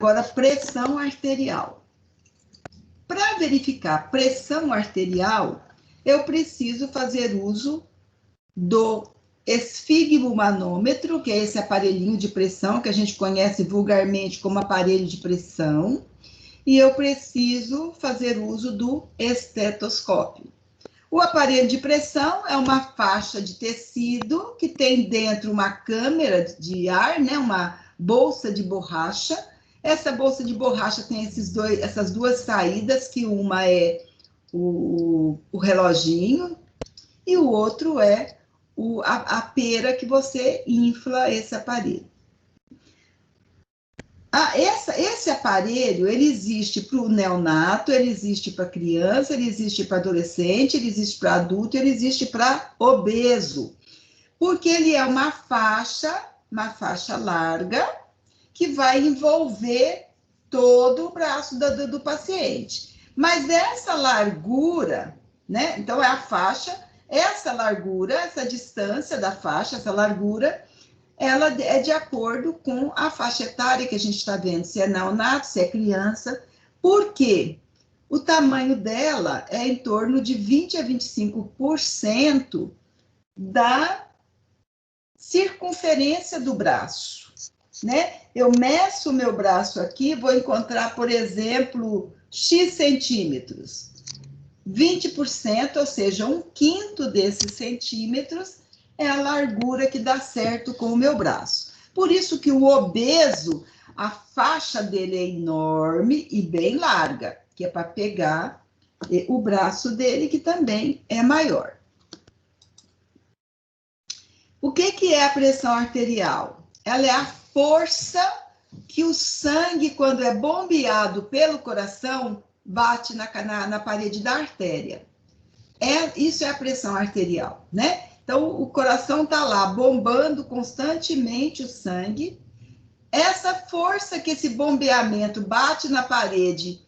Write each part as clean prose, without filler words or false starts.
Agora, pressão arterial. Para verificar pressão arterial, eu preciso fazer uso do esfigmomanômetro, que é esse aparelhinho de pressão que a gente conhece vulgarmente como aparelho de pressão, e eu preciso fazer uso do estetoscópio. O aparelho de pressão é uma faixa de tecido que tem dentro uma câmara de ar, né, uma bolsa de borracha. Essa bolsa de borracha tem essas duas saídas, que uma é o reloginho e o outro é a pera que você infla esse aparelho. Esse aparelho, ele existe para o neonato, ele existe para criança, ele existe para adolescente, ele existe para adulto, ele existe para obeso, porque ele é uma faixa larga, que vai envolver todo o braço do paciente. Mas essa largura, né? Então, é a faixa, essa largura, essa distância da faixa, essa largura, ela é de acordo com a faixa etária que a gente está vendo, se é neonato, se é criança, porque o tamanho dela é em torno de 20 a 25% da circunferência do braço, né? Eu meço o meu braço aqui, vou encontrar, por exemplo, X centímetros. 20%, ou seja, 1/5 desses centímetros, é a largura que dá certo com o meu braço. Por isso que o obeso, a faixa dele é enorme e bem larga, que é para pegar o braço dele, que também é maior. O que é a pressão arterial? Ela é a força que o sangue, quando é bombeado pelo coração, bate na parede da artéria. Isso é a pressão arterial, né? Então, o coração está lá bombando constantemente o sangue. Essa força que esse bombeamento bate na parede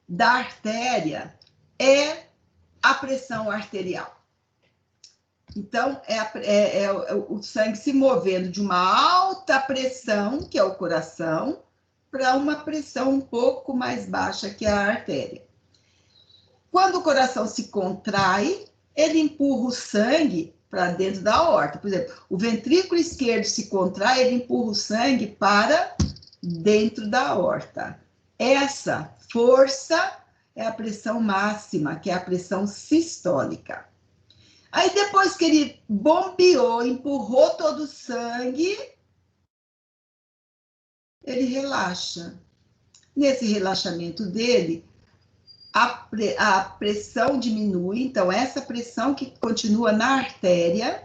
da artéria é a pressão arterial. Então, é o sangue se movendo de uma alta pressão, que é o coração, para uma pressão um pouco mais baixa, que é a artéria. Quando o coração se contrai, ele empurra o sangue para dentro da aorta. Por exemplo, o ventrículo esquerdo se contrai, ele empurra o sangue para dentro da aorta. Essa força é a pressão máxima, que é a pressão sistólica. Aí, depois que ele bombeou, empurrou todo o sangue, ele relaxa. Nesse relaxamento dele, a pressão diminui. Então, essa pressão que continua na artéria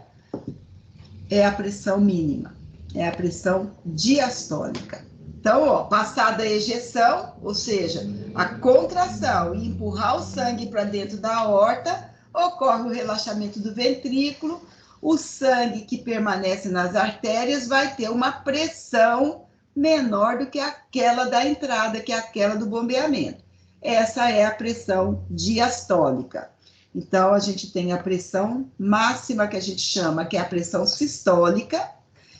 é a pressão mínima, é a pressão diastólica. Então, ó, passada a ejeção, ou seja, a contração e empurrar o sangue para dentro da aorta, ocorre o relaxamento do ventrículo, o sangue que permanece nas artérias vai ter uma pressão menor do que aquela da entrada, que é aquela do bombeamento. Essa é a pressão diastólica. Então, a gente tem a pressão máxima, que a gente chama, que é a pressão sistólica,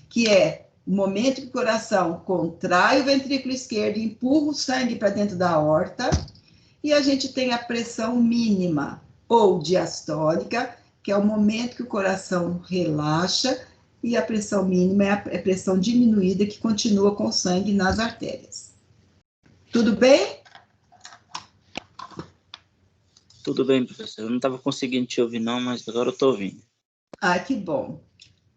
que é o momento que o coração contrai o ventrículo esquerdo e empurra o sangue para dentro da aorta. E a gente tem a pressão mínima, ou diastólica, que é o momento que o coração relaxa, e a pressão mínima é a pressão diminuída, que continua com o sangue nas artérias. Tudo bem? Tudo bem, professor. Eu não estava conseguindo te ouvir, não, mas agora eu estou ouvindo. Ah, que bom.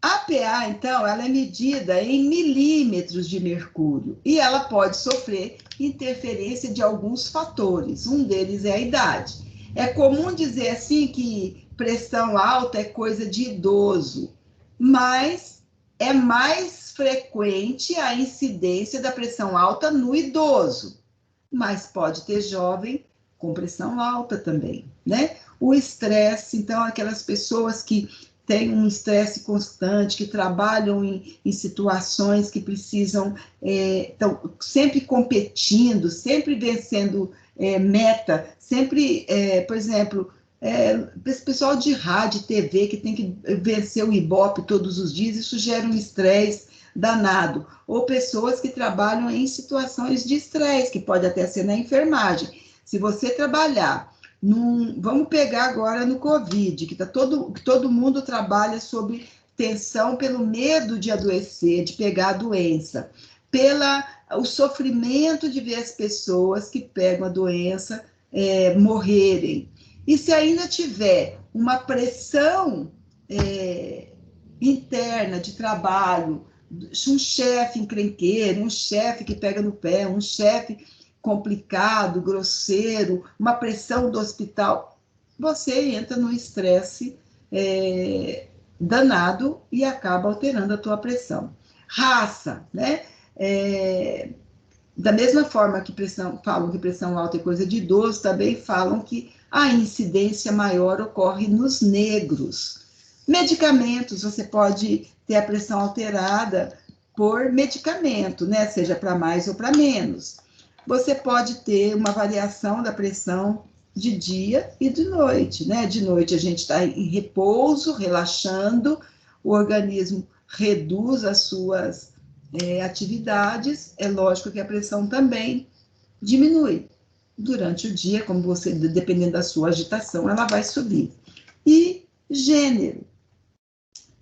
A PA, então, ela é medida em milímetros de mercúrio e ela pode sofrer interferência de alguns fatores. Um deles é a idade. É comum dizer assim que pressão alta é coisa de idoso, mas é mais frequente a incidência da pressão alta no idoso, mas pode ter jovem com pressão alta também, né? O estresse, então, aquelas pessoas que têm um estresse constante, que trabalham em situações que precisam, estão sempre competindo, sempre vencendo meta, sempre, por exemplo, esse pessoal de rádio, TV, que tem que vencer o Ibope todos os dias, isso gera um estresse danado, ou pessoas que trabalham em situações de estresse, que pode até ser na enfermagem. Se você trabalhar vamos pegar agora no Covid, que todo mundo trabalha sob tensão pelo medo de adoecer, de pegar a doença, o sofrimento de ver as pessoas que pegam a doença morrerem. E se ainda tiver uma pressão interna de trabalho, um chefe encrenqueiro, um chefe que pega no pé, um chefe complicado, grosseiro, uma pressão do hospital, você entra num estresse danado e acaba alterando a tua pressão. Raça, né? Da mesma forma que falam que pressão alta é coisa de idoso, também falam que a incidência maior ocorre nos negros. Medicamentos, você pode ter a pressão alterada por medicamento, né? Seja para mais ou para menos. Você pode ter uma variação da pressão de dia e de noite, né? De noite a gente está em repouso, relaxando, o organismo reduz as suas atividades, é lógico que a pressão também diminui. Durante o dia, como você, dependendo da sua agitação, ela vai subir. E gênero.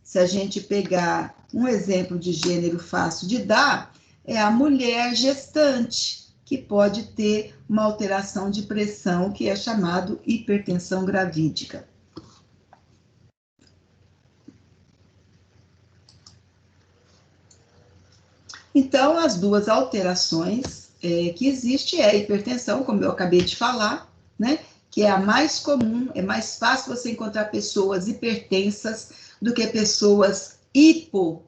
Se a gente pegar um exemplo de gênero fácil de dar, é a mulher gestante, que pode ter uma alteração de pressão, que é chamado hipertensão gravídica. Então, as duas alterações que existem é a hipertensão, como eu acabei de falar, né? Que é a mais comum, é mais fácil você encontrar pessoas hipertensas do que pessoas hipotensas,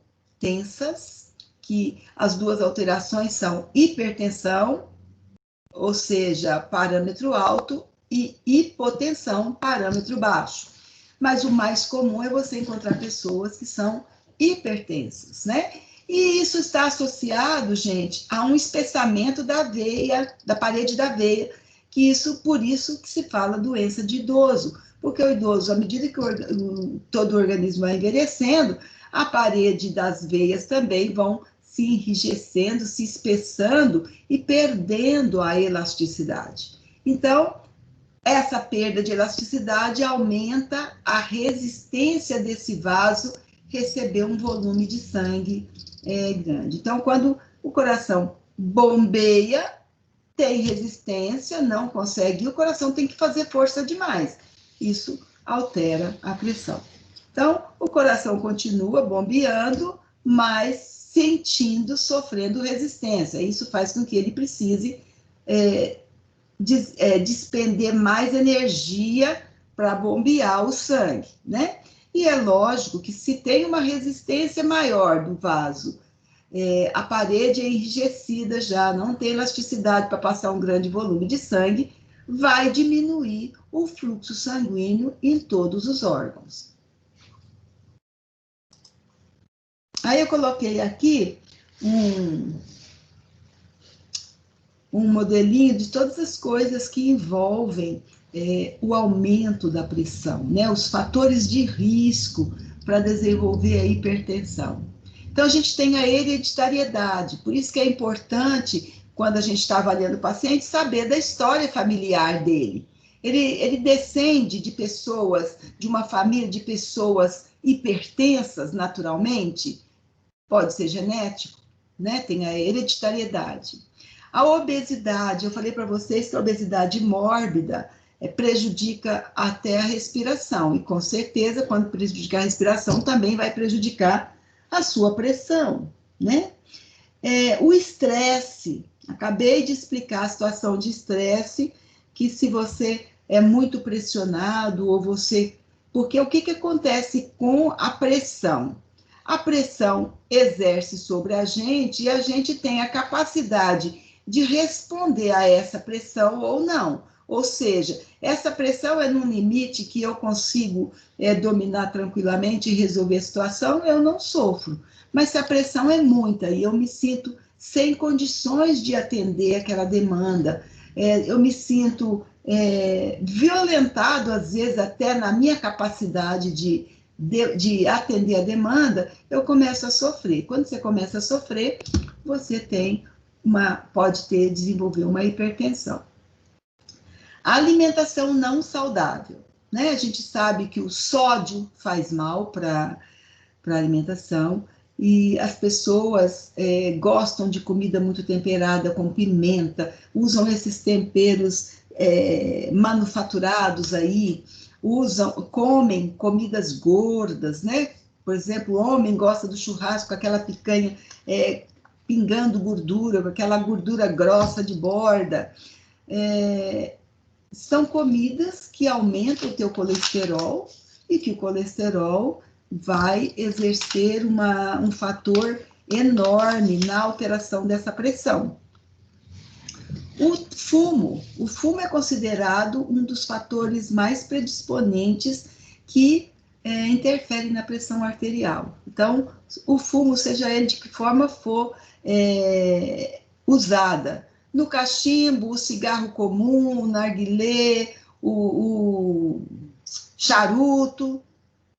que as duas alterações são hipertensão, ou seja, parâmetro alto, e hipotensão, parâmetro baixo. Mas o mais comum é você encontrar pessoas que são hipertensas, né? E isso está associado, gente, a um espessamento da veia, da parede da veia, por isso que se fala doença de idoso, porque o idoso, à medida que todo o organismo vai envelhecendo, a parede das veias também vão se enrijecendo, se espessando e perdendo a elasticidade. Então, essa perda de elasticidade aumenta a resistência desse vaso receber um volume de sangue grande. Então, quando o coração bombeia, tem resistência, não consegue, e o coração tem que fazer força demais. Isso altera a pressão. Então, o coração continua bombeando, mas sofrendo resistência. Isso faz com que ele precise despender mais energia para bombear o sangue, né? E é lógico que se tem uma resistência maior do vaso, a parede é enrijecida já, não tem elasticidade para passar um grande volume de sangue, vai diminuir o fluxo sanguíneo em todos os órgãos. Aí eu coloquei aqui um modelinho de todas as coisas que envolvem o aumento da pressão, né? Os fatores de risco para desenvolver a hipertensão. Então, a gente tem a hereditariedade, por isso que é importante, quando a gente está avaliando o paciente, saber da história familiar dele. Ele descende de pessoas, de uma família de pessoas hipertensas naturalmente, pode ser genético, né? Tem a hereditariedade. A obesidade, eu falei para vocês que a obesidade mórbida prejudica até a respiração, e com certeza, quando prejudicar a respiração, também vai prejudicar a sua pressão, né? O estresse, acabei de explicar a situação de estresse, que se você é muito pressionado, ou você... Porque o que acontece com a pressão? A pressão exerce sobre a gente, e a gente tem a capacidade de responder a essa pressão ou não. Ou seja, essa pressão é num limite que eu consigo dominar tranquilamente e resolver a situação, eu não sofro. Mas se a pressão é muita e eu me sinto sem condições de atender aquela demanda, eu me sinto violentado, às vezes, até na minha capacidade de de atender a demanda, eu começo a sofrer. Quando você começa a sofrer, você pode desenvolver uma hipertensão. A alimentação não saudável, né? A gente sabe que o sódio faz mal para a alimentação, e as pessoas gostam de comida muito temperada, com pimenta, usam esses temperos manufaturados aí, comem comidas gordas, né? Por exemplo, o homem gosta do churrasco com aquela picanha pingando gordura, com aquela gordura grossa de borda. São comidas que aumentam o teu colesterol, e que o colesterol vai exercer um fator enorme na alteração dessa pressão. O fumo é considerado um dos fatores mais predisponentes que interferem na pressão arterial. Então, o fumo, seja ele de que forma for usada, no cachimbo, o cigarro comum, o narguilé, o charuto,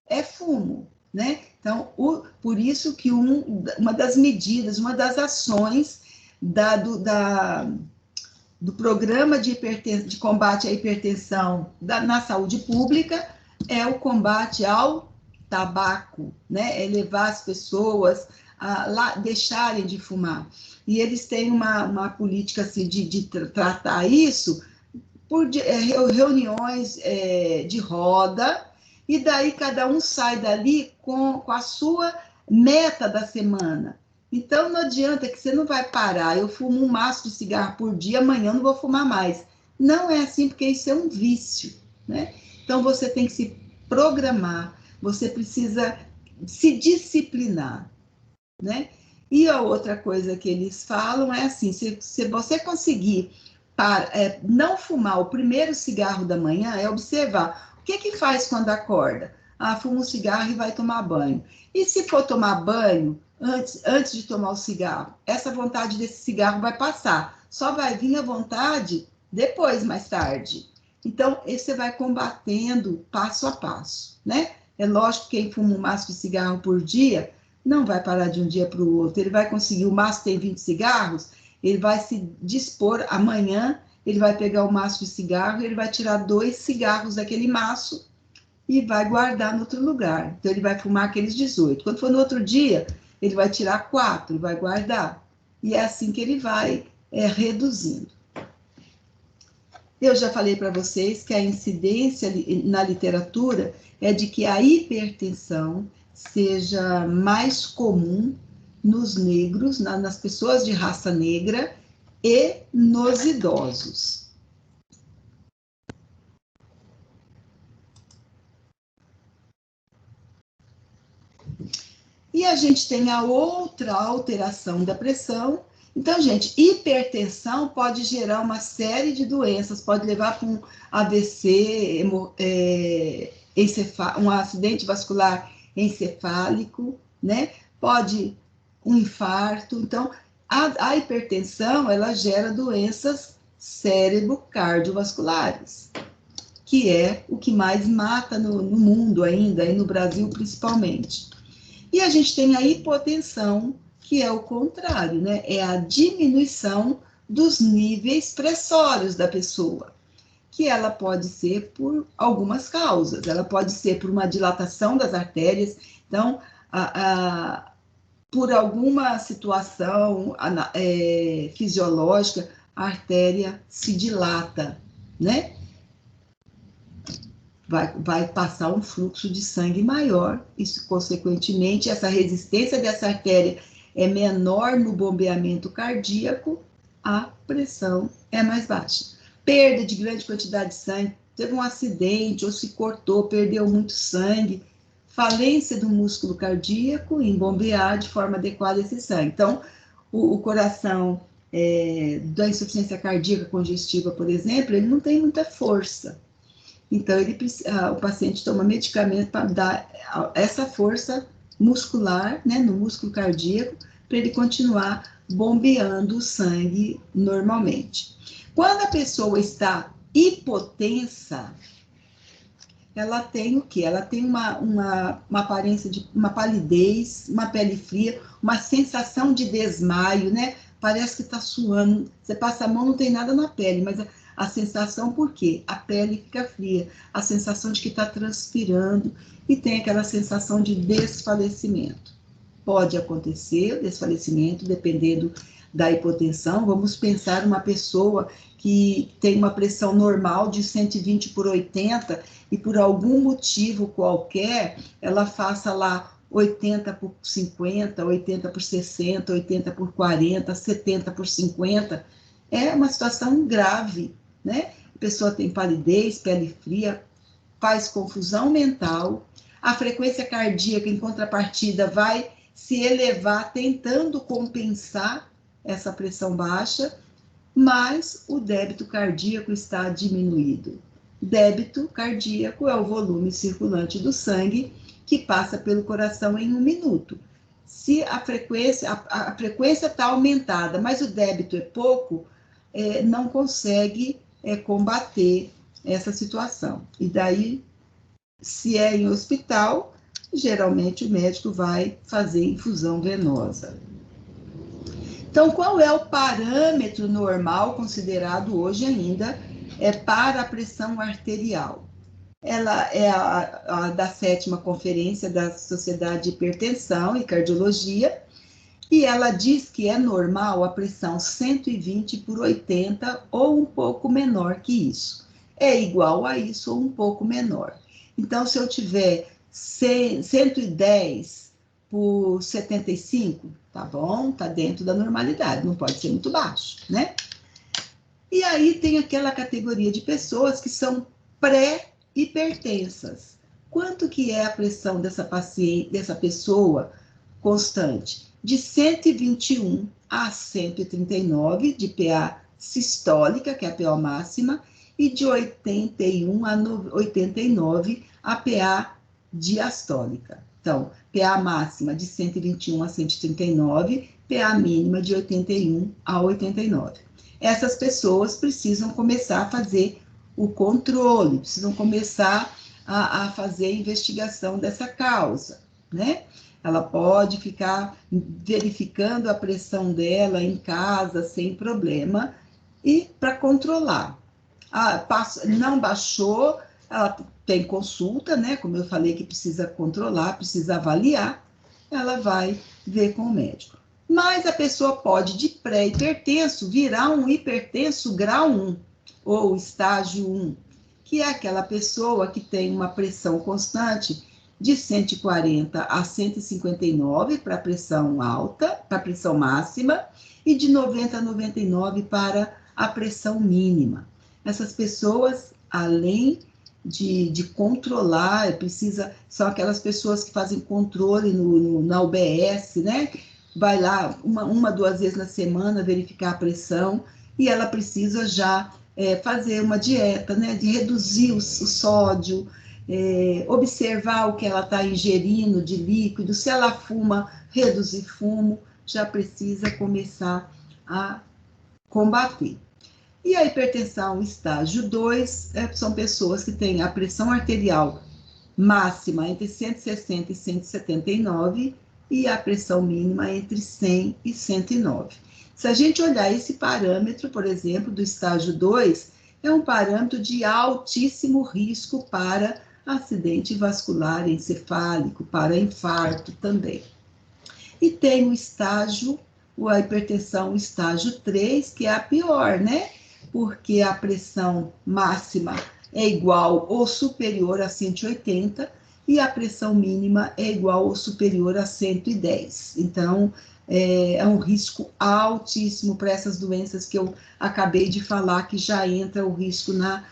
é fumo, né? Então, por isso que uma das medidas, uma das ações do programa de combate à hipertensão na saúde pública é o combate ao tabaco, né? É levar as pessoas a deixarem de fumar. E eles têm uma política assim, de tratar isso por reuniões de roda, e daí cada um sai dali com a sua meta da semana. Então, não adianta que você não vai parar, eu fumo um maço de cigarro por dia, amanhã eu não vou fumar mais. Não é assim, porque isso é um vício, né? Então, você tem que se programar, você precisa se disciplinar, né? E a outra coisa que eles falam é assim, se você conseguir não fumar o primeiro cigarro da manhã, é observar o que faz quando acorda. Fuma um cigarro e vai tomar banho. E se for tomar banho, antes de tomar o cigarro, essa vontade desse cigarro vai passar. Só vai vir a vontade depois, mais tarde. Então, você vai combatendo passo a passo, né? É lógico que quem fuma um maço de cigarro por dia não vai parar de um dia para o outro. Ele vai conseguir, o maço tem 20 cigarros, ele vai se dispor amanhã, ele vai pegar o maço de cigarro, ele vai tirar 2 cigarros daquele maço e vai guardar no outro lugar. Então, ele vai fumar aqueles 18. Quando for no outro dia, ele vai tirar 4 e vai guardar. E é assim que ele vai reduzindo. Eu já falei para vocês que a incidência na literatura é de que a hipertensão seja mais comum nos negros, nas pessoas de raça negra e nos idosos. E a gente tem a outra alteração da pressão. Então, gente, hipertensão pode gerar uma série de doenças, pode levar para um AVC, um acidente vascular encefálico, né? Pode um infarto. Então, a hipertensão, ela gera doenças cérebro-cardiovasculares, que é o que mais mata no mundo ainda, e no Brasil principalmente. E a gente tem a hipotensão, que é o contrário, né? É a diminuição dos níveis pressórios da pessoa, que ela pode ser por algumas causas. Ela pode ser por uma dilatação das artérias. Então, por alguma situação fisiológica, a artéria se dilata, né? Vai passar um fluxo de sangue maior, isso, consequentemente, essa resistência dessa artéria é menor no bombeamento cardíaco, a pressão é mais baixa. Perda de grande quantidade de sangue, teve um acidente ou se cortou, perdeu muito sangue, falência do músculo cardíaco em bombear de forma adequada esse sangue. Então, o coração da insuficiência cardíaca congestiva, por exemplo, ele não tem muita força. Então, o paciente toma medicamento para dar essa força muscular, né, no músculo cardíaco, para ele continuar bombeando o sangue normalmente. Quando a pessoa está hipotensa, ela tem o quê? Ela tem uma aparência de uma palidez, uma pele fria, uma sensação de desmaio, né? Parece que está suando. Você passa a mão, não tem nada na pele, mas a sensação, por quê? A pele fica fria, a sensação de que está transpirando e tem aquela sensação de desfalecimento. Pode acontecer o desfalecimento, dependendo da hipotensão. Vamos pensar uma pessoa que tem uma pressão normal de 120/80 e por algum motivo qualquer, ela faça lá 80/50, 80/60, 80/40, 70/50. É uma situação grave, né? A pessoa tem palidez, pele fria, faz confusão mental, a frequência cardíaca, em contrapartida, vai se elevar tentando compensar essa pressão baixa, mas o débito cardíaco está diminuído. Débito cardíaco é o volume circulante do sangue que passa pelo coração em 1 minuto. Se a frequência está aumentada, mas o débito é pouco, não consegue combater essa situação. E daí, se é em hospital, geralmente o médico vai fazer infusão venosa. Então, qual é o parâmetro normal considerado hoje ainda para a pressão arterial? Ela é a da 7ª Conferência da Sociedade de Hipertensão e Cardiologia, e ela diz que é normal a pressão 120/80 ou um pouco menor que isso. É igual a isso ou um pouco menor. Então, se eu tiver 110/75, tá bom, tá dentro da normalidade, não pode ser muito baixo, né? E aí tem aquela categoria de pessoas que são pré-hipertensas. Quanto que é a pressão dessa pessoa constante? De 121 a 139 de PA sistólica, que é a PO máxima, e de 81 a 89 a PA diastólica. Então, PA máxima de 121 a 139, PA mínima de 81 a 89. Essas pessoas precisam começar a fazer o controle, precisam começar a fazer a investigação dessa causa, né? Ela pode ficar verificando a pressão dela em casa sem problema e para controlar. Não baixou, ela tem consulta, né? Como eu falei que precisa controlar, precisa avaliar, ela vai ver com o médico. Mas a pessoa pode, de pré-hipertenso, virar um hipertenso grau 1, ou estágio 1, que é aquela pessoa que tem uma pressão constante de 140 a 159 para a pressão alta, para a pressão máxima, e de 90 a 99 para a pressão mínima. Essas pessoas, além de controlar, são aquelas pessoas que fazem controle na UBS, né? Vai lá uma, 2 vezes na semana verificar a pressão, e ela precisa já fazer uma dieta, né? De reduzir o sódio, observar o que ela está ingerindo de líquido, se ela fuma, reduzir fumo, já precisa começar a combater. E a hipertensão estágio 2 são pessoas que têm a pressão arterial máxima entre 160 e 179 e a pressão mínima entre 100 e 109. Se a gente olhar esse parâmetro, por exemplo, do estágio 2, é um parâmetro de altíssimo risco para acidente vascular encefálico, para infarto também. E tem o estágio, a hipertensão estágio 3, que é a pior, né? Porque a pressão máxima é igual ou superior a 180 e a pressão mínima é igual ou superior a 110. Então, é um risco altíssimo para essas doenças que eu acabei de falar, que já entra o risco na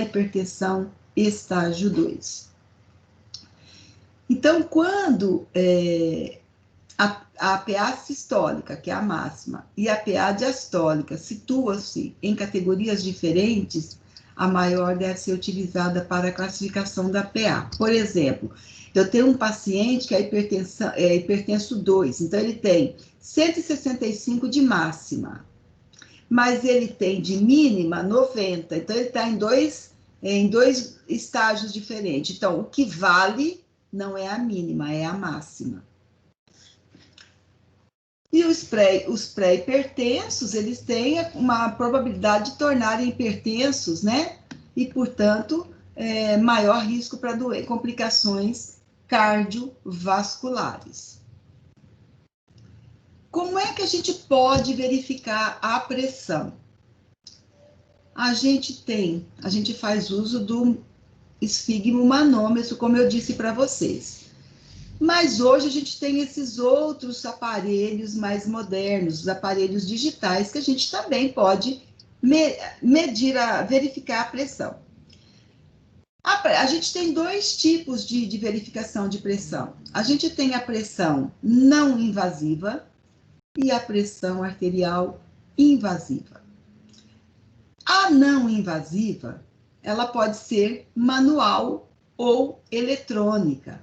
hipertensão estágio 2. Então, quando a PA sistólica, que é a máxima, e a PA diastólica situam-se em categorias diferentes, a maior deve ser utilizada para a classificação da PA. Por exemplo, eu tenho um paciente que é hipertenso 2, então ele tem 165 de máxima, mas ele tem de mínima 90, então ele está em 2 em dois estágios diferentes. Então, o que vale não é a mínima, é a máxima. E os pré-hipertensos, eles têm uma probabilidade de tornarem hipertensos, né? E, portanto, maior risco para complicações cardiovasculares. Como é que a gente pode verificar a pressão? A gente faz uso do esfigmomanômetro, como eu disse para vocês. Mas hoje a gente tem esses outros aparelhos mais modernos, os aparelhos digitais, que a gente também pode verificar a pressão. A gente tem dois tipos de verificação de pressão. A gente tem a pressão não invasiva e a pressão arterial invasiva. A não invasiva, ela pode ser manual ou eletrônica.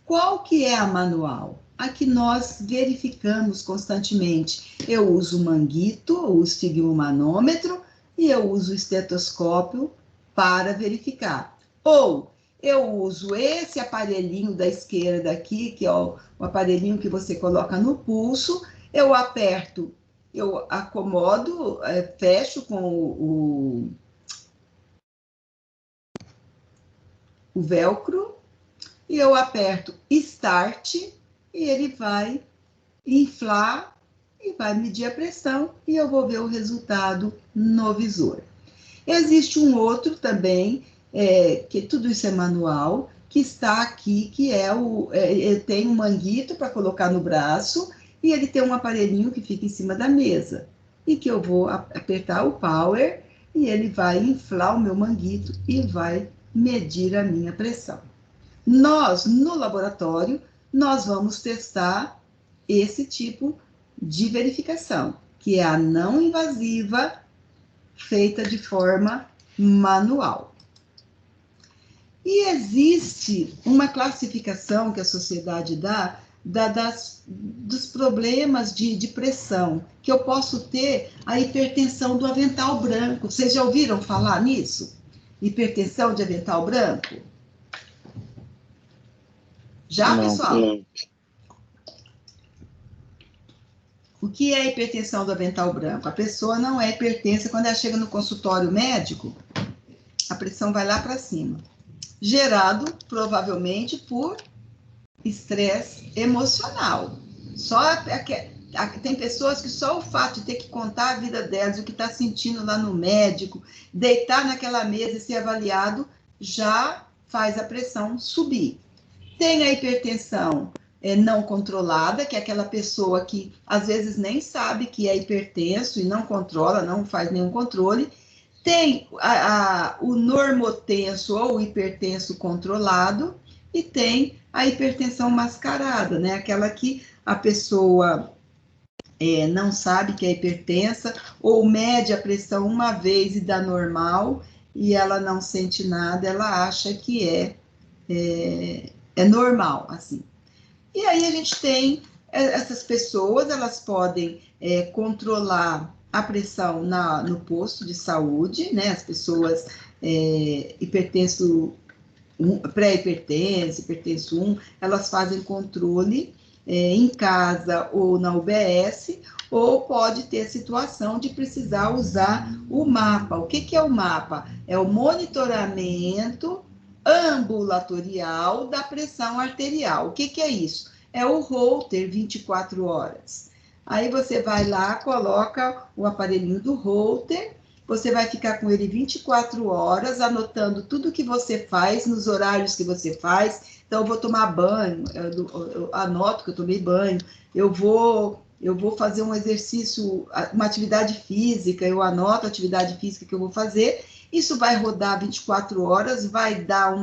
Qual que é a manual? A que nós verificamos constantemente. Eu uso o manguito, o esfigmomanômetro, e eu uso o estetoscópio para verificar. Ou eu uso esse aparelhinho da esquerda aqui, que é o aparelhinho que você coloca no pulso, eu aperto, eu acomodo, fecho com o velcro, e eu aperto Start, e ele vai inflar e vai medir a pressão, e eu vou ver o resultado no visor. Existe um outro também, que tudo isso é manual, que está aqui, que ele tem um manguito para colocar no braço, e ele tem um aparelhinho que fica em cima da mesa, e que eu vou apertar o power, e ele vai inflar o meu manguito e vai medir a minha pressão. Nós, no laboratório, nós vamos testar esse tipo de verificação, que é a não invasiva, feita de forma manual. E existe uma classificação que a sociedade dá dos problemas de pressão, que eu posso ter a hipertensão do avental branco. Vocês já ouviram falar nisso? Hipertensão de avental branco? Já, não, pessoal? Não. O que é hipertensão do avental branco? A pessoa não é hipertensa quando ela chega no consultório médico, a pressão vai lá para cima. Gerado, provavelmente, por estresse emocional. Tem pessoas que só o fato de ter que contar a vida delas, o que está sentindo lá no médico, deitar naquela mesa e ser avaliado, já faz a pressão subir. Tem a hipertensão não controlada, que é aquela pessoa que às vezes nem sabe que é hipertenso e não controla, não faz nenhum controle. Tem o normotenso ou o hipertenso controlado, e tem a hipertensão mascarada, né? Aquela que a pessoa não sabe que é hipertensa, ou mede a pressão uma vez e dá normal, e ela não sente nada, ela acha que é normal, assim. E aí a gente tem essas pessoas, elas podem controlar a pressão no posto de saúde, né? As pessoas pré-hipertenso, hipertenso 1, elas fazem controle em casa ou na UBS, ou pode ter situação de precisar usar o mapa. O que é o mapa? É o monitoramento ambulatorial da pressão arterial. O que é isso? É o Holter 24 horas. Aí você vai lá, coloca o aparelhinho do Holter, você vai ficar com ele 24 horas, anotando tudo que você faz, nos horários que você faz. Então, eu vou tomar banho, eu anoto que eu tomei banho, eu vou fazer um exercício, uma atividade física, eu anoto a atividade física que eu vou fazer. Isso vai rodar 24 horas, vai dar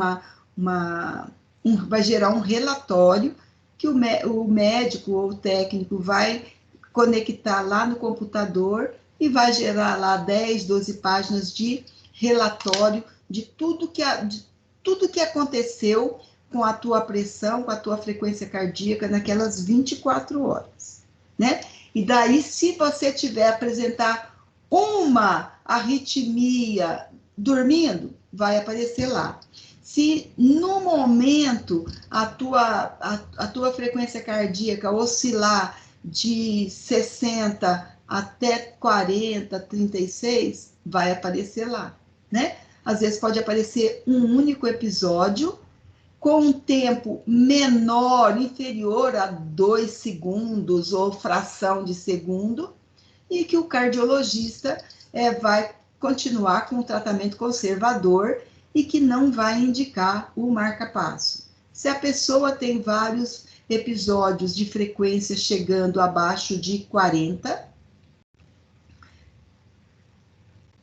vai gerar um relatório que o médico ou o técnico vai conectar lá no computador e vai gerar lá 10, 12 páginas de relatório de tudo que aconteceu com a tua pressão, com a tua frequência cardíaca naquelas 24 horas, né? E daí, se você tiver apresentar uma arritmia dormindo, vai aparecer lá. Se no momento a tua frequência cardíaca oscilar de 60 até 40, 36, vai aparecer lá, né? Às vezes pode aparecer um único episódio com um tempo menor, inferior a 2 segundos ou fração de segundo, e que o cardiologista vai continuar com o tratamento conservador e que não vai indicar o marca-passo. Se a pessoa tem vários episódios de frequência chegando abaixo de 40,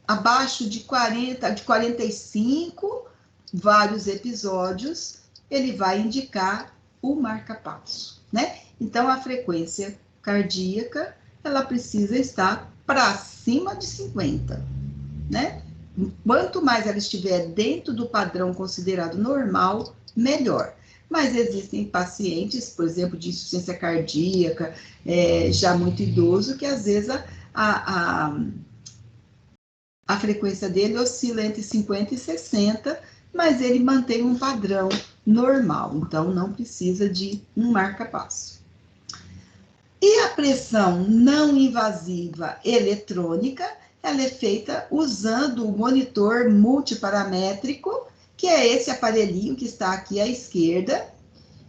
abaixo de 40, de 45, vários episódios, ele vai indicar o marca-passo, né? Então, a frequência cardíaca, ela precisa estar para cima de 50, né? Quanto mais ela estiver dentro do padrão considerado normal, melhor. Mas existem pacientes, por exemplo, de insuficiência cardíaca, já muito idoso, que às vezes a frequência dele oscila entre 50 e 60, mas ele mantém um padrão normal, então não precisa de um marca-passo. E a pressão não invasiva eletrônica, ela é feita usando o monitor multiparamétrico, que é esse aparelhinho que está aqui à esquerda,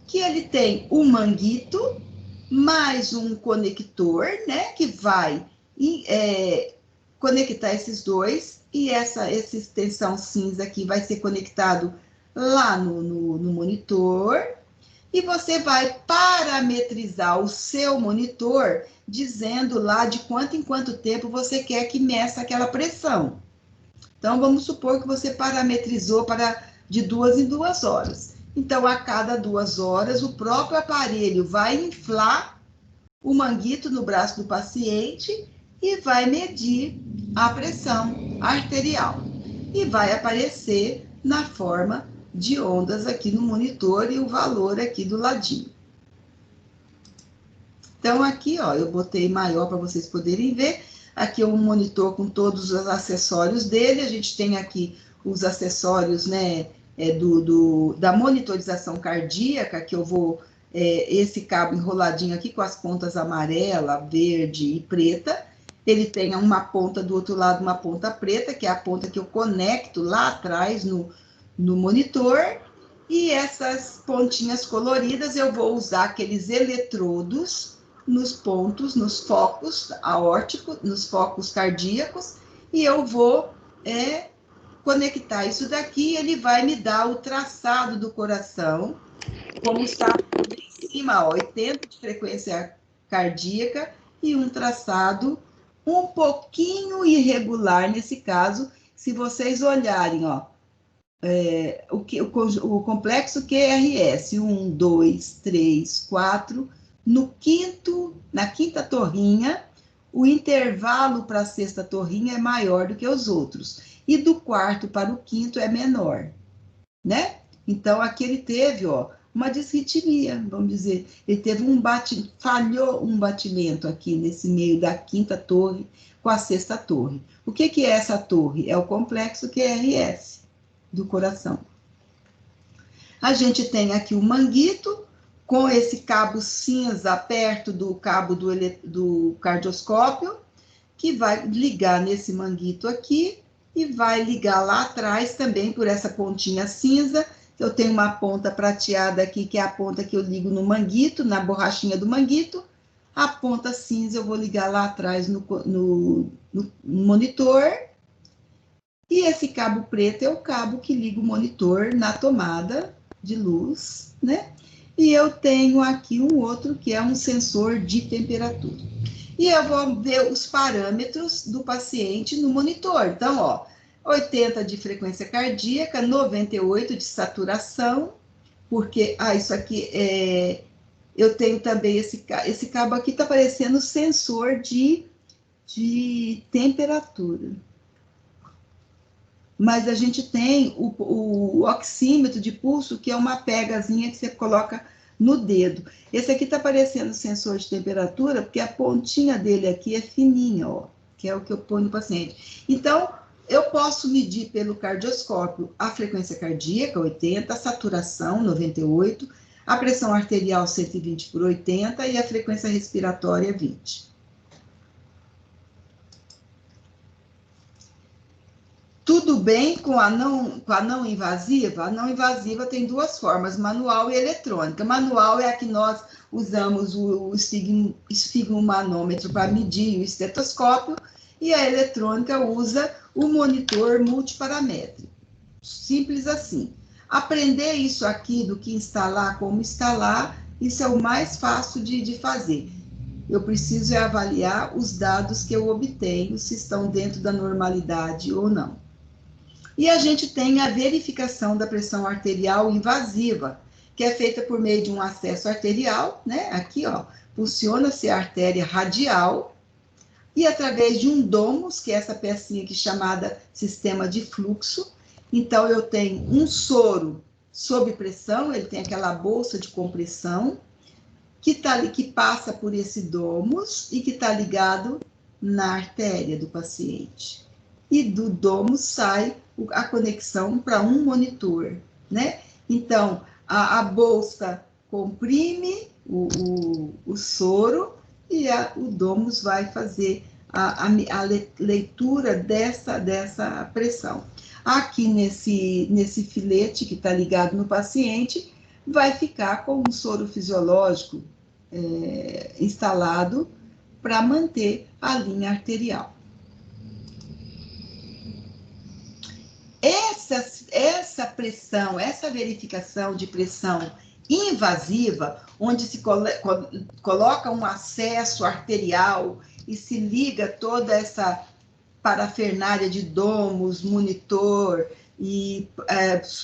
que ele tem um manguito, mais um conector, né, que vai conectar esses dois, e essa extensão cinza aqui vai ser conectado lá no monitor, e você vai parametrizar o seu monitor, dizendo lá de quanto em quanto tempo você quer que meça aquela pressão. Então, vamos supor que você parametrizou de 2 em 2 horas. Então, a cada 2 horas, o próprio aparelho vai inflar o manguito no braço do paciente e vai medir a pressão arterial. E vai aparecer na forma de ondas aqui no monitor e o valor aqui do ladinho. Então, aqui, ó, eu botei maior para vocês poderem ver. Aqui é um monitor com todos os acessórios dele. A gente tem aqui os acessórios, né, da monitorização cardíaca, que eu vou... esse cabo enroladinho aqui com as pontas amarela, verde e preta. Ele tem uma ponta do outro lado, uma ponta preta, que é a ponta que eu conecto lá atrás no monitor. E essas pontinhas coloridas eu vou usar aqueles eletrodos nos pontos, nos focos aórticos, nos focos cardíacos, e eu vou conectar isso daqui, ele vai me dar o traçado do coração, como está em cima, ó, 80 de frequência cardíaca e um traçado um pouquinho irregular nesse caso, se vocês olharem, ó, o complexo QRS, 1, 2, 3, 4, na quinta torrinha, o intervalo para a sexta torrinha é maior do que os outros, e do quarto para o quinto é menor, né? Então, aqui ele teve, ó, uma disritmia, vamos dizer, ele teve falhou um batimento aqui nesse meio da quinta torre com a sexta torre. O que é essa torre? É o complexo QRS do coração. A gente tem aqui o manguito com esse cabo cinza perto do cabo do cardioscópio, que vai ligar nesse manguito aqui e vai ligar lá atrás também por essa pontinha cinza. Eu tenho uma ponta prateada aqui, que é a ponta que eu ligo no manguito, na borrachinha do manguito. A ponta cinza eu vou ligar lá atrás no monitor. E esse cabo preto é o cabo que liga o monitor na tomada de luz, né? E eu tenho aqui um outro que é um sensor de temperatura. E eu vou ver os parâmetros do paciente no monitor. Então, ó, 80 de frequência cardíaca, 98 de saturação, porque, isso aqui eu tenho também esse cabo aqui, tá parecendo sensor de temperatura. Mas a gente tem o oxímetro de pulso, que é uma pegazinha que você coloca no dedo. Esse aqui está parecendo sensor de temperatura, porque a pontinha dele aqui é fininha, ó, que é o que eu ponho no paciente. Então, Eu posso medir pelo cardioscópio a frequência cardíaca, 80, a saturação, 98, a pressão arterial, 120 por 80, e a frequência respiratória, 20. Tudo bem com a não invasiva? A não invasiva tem duas formas, manual e eletrônica. Manual é a que nós usamos o esfigmomanômetro para medir o estetoscópio, e a eletrônica usa o monitor multiparamétrico. Simples assim. Aprender isso aqui do que instalar, como instalar, isso é o mais fácil de fazer. Eu preciso avaliar os dados que eu obtenho, se estão dentro da normalidade ou não. E a gente tem a verificação da pressão arterial invasiva, que é feita por meio de um acesso arterial, né? Aqui, ó, funciona-se a artéria radial, e através de um domus, que é essa pecinha aqui chamada sistema de fluxo. Então, eu tenho um soro sob pressão, ele tem aquela bolsa de compressão, que passa por esse domus e que está ligado na artéria do paciente. E do domus sai a conexão para um monitor, né? Então, a bolsa comprime o soro e o domus vai fazer a leitura dessa pressão. Aqui nesse filete que está ligado no paciente, vai ficar com um soro fisiológico instalado para manter a linha arterial. Essa pressão, essa verificação de pressão invasiva, onde se coloca um acesso arterial e se liga toda essa parafernália de domus, monitor e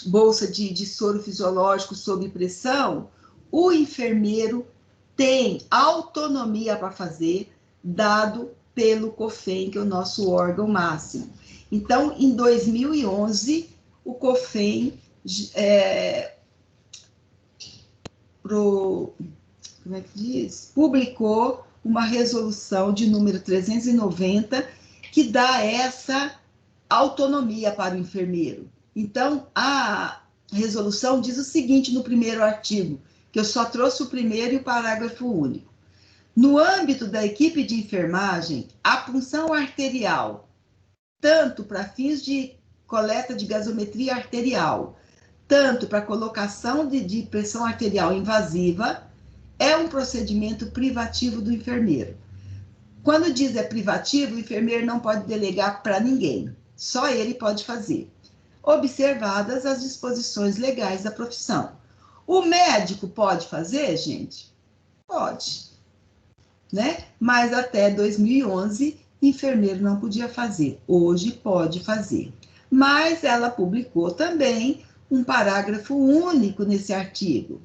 bolsa de soro fisiológico sob pressão, o enfermeiro tem autonomia para fazer, dado pelo COFEM, que é o nosso órgão máximo. Então, em 2011, o COFEM publicou uma resolução de número 390 que dá essa autonomia para o enfermeiro. Então, a resolução diz o seguinte no primeiro artigo, que eu só trouxe o primeiro e o parágrafo único. No âmbito da equipe de enfermagem, a punção arterial, tanto para fins de coleta de gasometria arterial, tanto para colocação de pressão arterial invasiva, é um procedimento privativo do enfermeiro. Quando diz é privativo, o enfermeiro não pode delegar para ninguém, só ele pode fazer, observadas as disposições legais da profissão. O médico pode fazer, gente? Pode, né? Mas até 2011, enfermeiro não podia fazer, hoje pode fazer. Mas ela publicou também um parágrafo único nesse artigo.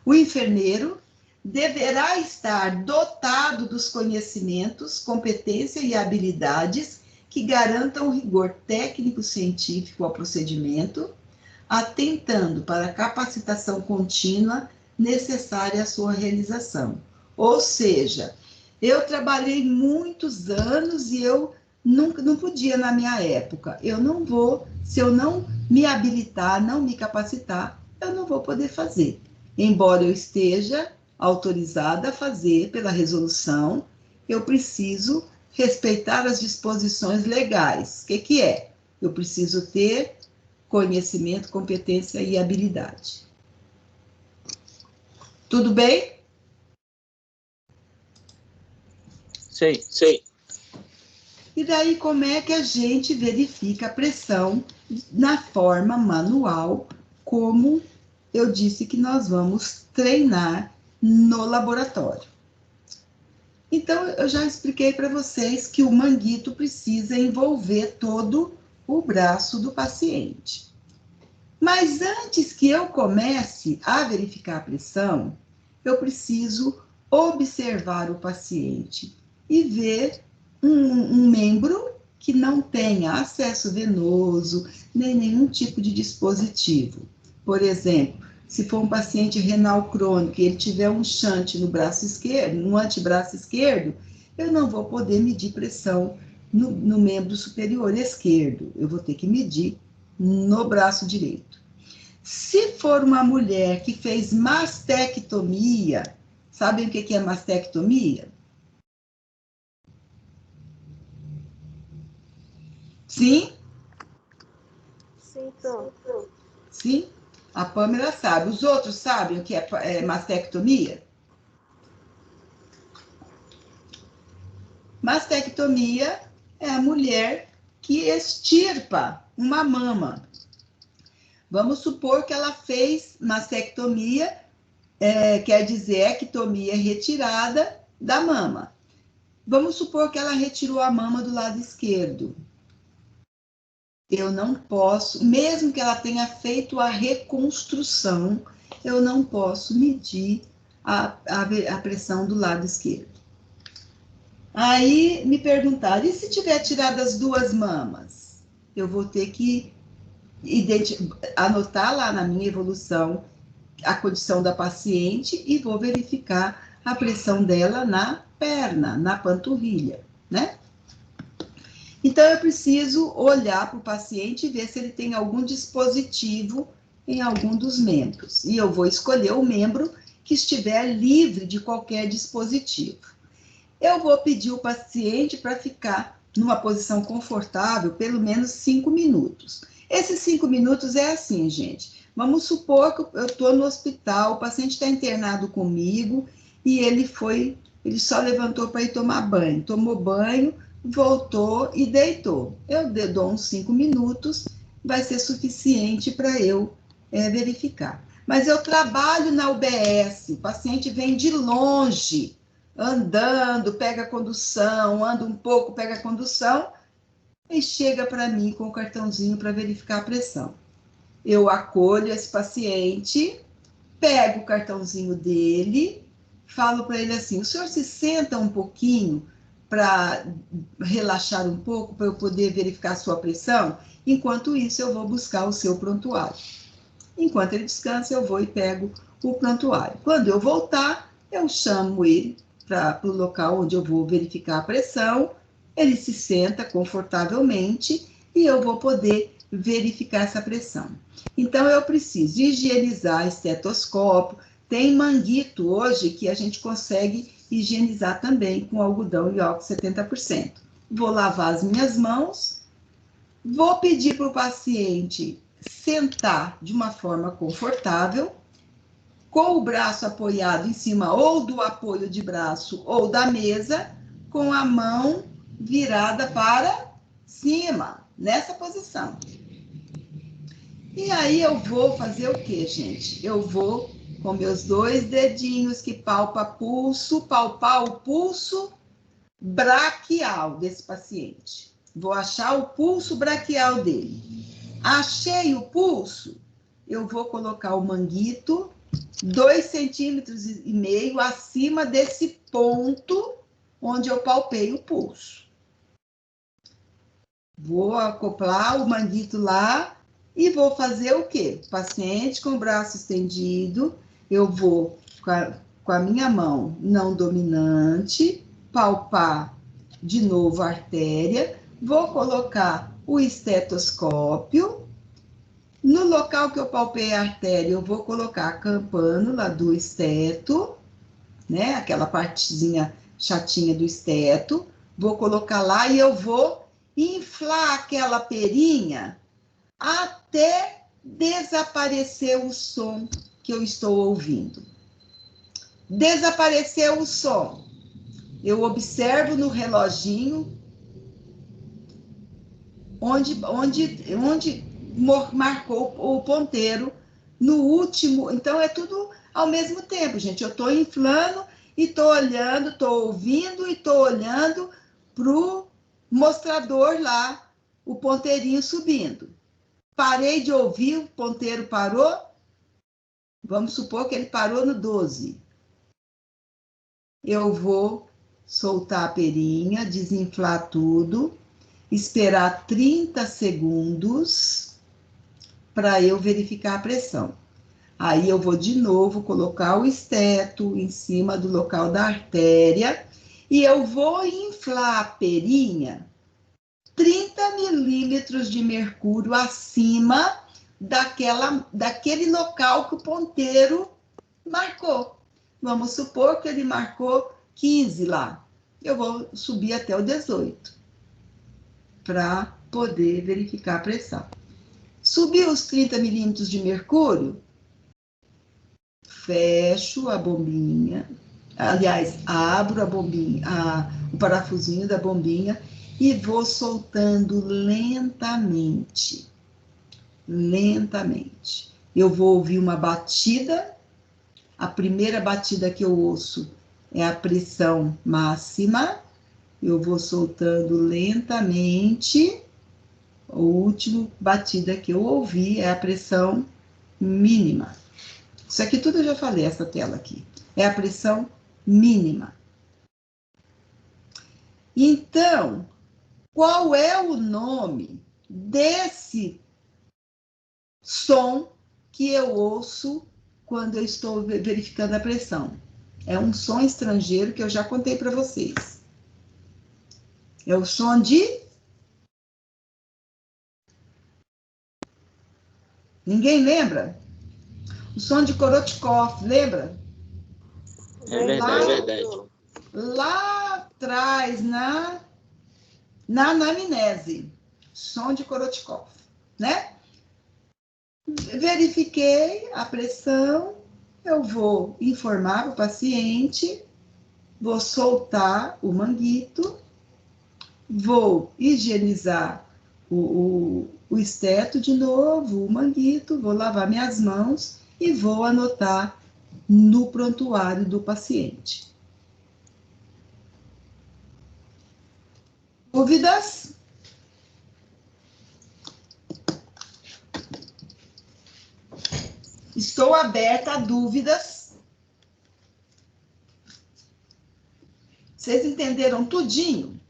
O enfermeiro deverá estar dotado dos conhecimentos, competência e habilidades que garantam o rigor técnico-científico ao procedimento, atentando para a capacitação contínua necessária à sua realização. Ou seja, eu trabalhei muitos anos e eu não podia na minha época. Eu não vou, se eu não me habilitar, não me capacitar, eu não vou poder fazer. Embora eu esteja autorizada a fazer pela resolução, eu preciso respeitar as disposições legais. O que é? Eu preciso ter conhecimento, competência e habilidade. Tudo bem? Sei. E daí, como é que a gente verifica a pressão na forma manual, como eu disse que nós vamos treinar no laboratório? Então, eu já expliquei para vocês que o manguito precisa envolver todo o braço do paciente. Mas antes que eu comece a verificar a pressão, eu preciso observar o paciente e ver um membro que não tenha acesso venoso, nem nenhum tipo de dispositivo. Por exemplo, se for um paciente renal crônico e ele tiver um shunt no braço esquerdo, no antebraço esquerdo, eu não vou poder medir pressão no membro superior esquerdo. Eu vou ter que medir no braço direito. Se for uma mulher que fez mastectomia, sabem o que é mastectomia? Sim? Sim, tô. Sim? A Pâmela sabe. Os outros sabem o que é mastectomia? Mastectomia é a mulher que extirpa uma mama. Vamos supor que ela fez mastectomia, quer dizer, ectomia retirada da mama. Vamos supor que ela retirou a mama do lado esquerdo. Eu não posso, mesmo que ela tenha feito a reconstrução, eu não posso medir a pressão do lado esquerdo. Aí me perguntaram, e se tiver tirado as duas mamas? Eu vou ter que anotar lá na minha evolução a condição da paciente e vou verificar a pressão dela na perna, na panturrilha, né? Então, eu preciso olhar para o paciente e ver se ele tem algum dispositivo em algum dos membros. E eu vou escolher o membro que estiver livre de qualquer dispositivo. Eu vou pedir o paciente para ficar numa posição confortável pelo menos 5 minutos. Esses 5 minutos é assim, gente. Vamos supor que eu estou no hospital, o paciente está internado comigo e ele só levantou para ir tomar banho. Tomou banho, voltou e deitou. Eu dou uns 5 minutos, vai ser suficiente para eu verificar. Mas eu trabalho na UBS, o paciente vem de longe, andando, pega a condução, anda um pouco, pega a condução, e chega para mim com o cartãozinho para verificar a pressão. Eu acolho esse paciente, pego o cartãozinho dele, falo para ele assim, o senhor se senta um pouquinho para relaxar um pouco, para eu poder verificar a sua pressão? Enquanto isso, eu vou buscar o seu prontuário. Enquanto ele descansa, eu vou e pego o prontuário. Quando eu voltar, eu chamo ele para o local onde eu vou verificar a pressão, ele se senta confortavelmente e eu vou poder verificar essa pressão. Então, eu preciso higienizar estetoscópio. Tem manguito hoje que a gente consegue higienizar também com algodão e álcool 70%. Vou lavar as minhas mãos, vou pedir para o paciente sentar de uma forma confortável, com o braço apoiado em cima ou do apoio de braço ou da mesa, com a mão virada para cima, nessa posição. E aí eu vou fazer o quê, gente? Eu vou, com meus 2 dedinhos que palpa pulso, palpar o pulso braquial desse paciente. Vou achar o pulso braquial dele. Achei o pulso, eu vou colocar o manguito 2,5 centímetros acima desse ponto onde eu palpei o pulso. Vou acoplar o manguito lá e vou fazer o quê? Paciente com o braço estendido, eu vou com a minha mão não dominante, palpar de novo a artéria, vou colocar o estetoscópio. No local que eu palpei a artéria, eu vou colocar a campânula do esteto, né? Aquela partezinha chatinha do esteto. Vou colocar lá e eu vou inflar aquela perinha até desaparecer o som que eu estou ouvindo. Desapareceu o som. Eu observo no reloginho onde marcou o ponteiro no último. Então, é tudo ao mesmo tempo, gente. Eu estou inflando e estou olhando, estou ouvindo e estou olhando para o mostrador lá, o ponteirinho subindo. Parei de ouvir, o ponteiro parou. Vamos supor que ele parou no 12. Eu vou soltar a perinha, desinflar tudo, esperar 30 segundos para eu verificar a pressão. Aí eu vou de novo colocar o esteto em cima do local da artéria e eu vou inflar a perinha 30 milímetros de mercúrio acima daquele local que o ponteiro marcou. Vamos supor que ele marcou 15 lá. Eu vou subir até o 18 para poder verificar a pressão. Subiu os 30 milímetros de mercúrio, fecho a bombinha, aliás, abro a bombinha, o parafusinho da bombinha e vou soltando lentamente. Lentamente. Eu vou ouvir uma batida. A primeira batida que eu ouço é a pressão máxima. Eu vou soltando lentamente. A última batida que eu ouvi é a pressão mínima. Isso aqui tudo eu já falei, essa tela aqui. É a pressão mínima. Então, qual é o nome desse som que eu ouço quando eu estou verificando a pressão? É um som estrangeiro que eu já contei para vocês. É o som de... Ninguém lembra? O som de Korotkov, lembra? É verdade, é verdade. Lá atrás, na anamnese, som de Korotkov, né? Verifiquei a pressão, eu vou informar o paciente, vou soltar o manguito, vou higienizar o esteto de novo, o manguito, vou lavar minhas mãos e vou anotar no prontuário do paciente. Dúvidas? Estou aberta a dúvidas. Vocês entenderam tudinho?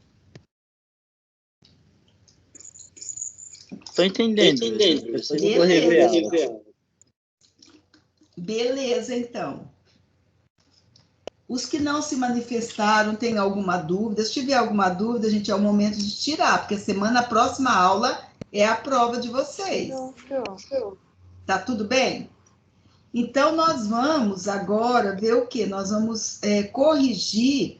Estou entendendo. Vou rever ela. Beleza, então. Os que não se manifestaram, tem alguma dúvida? Se tiver alguma dúvida, gente, é o momento de tirar, porque a próxima aula é a prova de vocês. Tá tudo bem? Então, nós vamos agora ver o quê? Nós vamos corrigir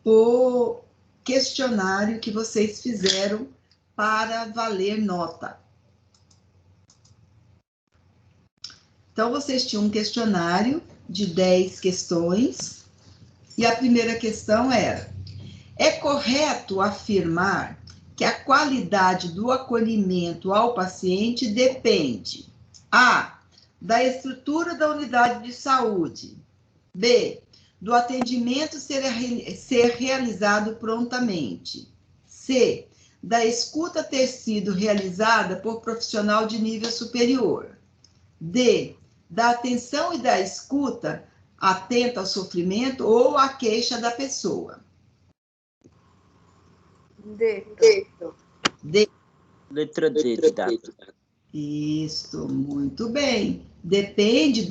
o questionário que vocês fizeram para valer nota. Então, vocês tinham um questionário de 10 questões. E a primeira questão era: é correto afirmar que a qualidade do acolhimento ao paciente depende: A, da estrutura da unidade de saúde, B, do atendimento ser realizado prontamente, C, da escuta ter sido realizada por profissional de nível superior, D, da atenção e da escuta atenta ao sofrimento ou à queixa da pessoa. D. Letra D de dado. Isso, muito bem. Depende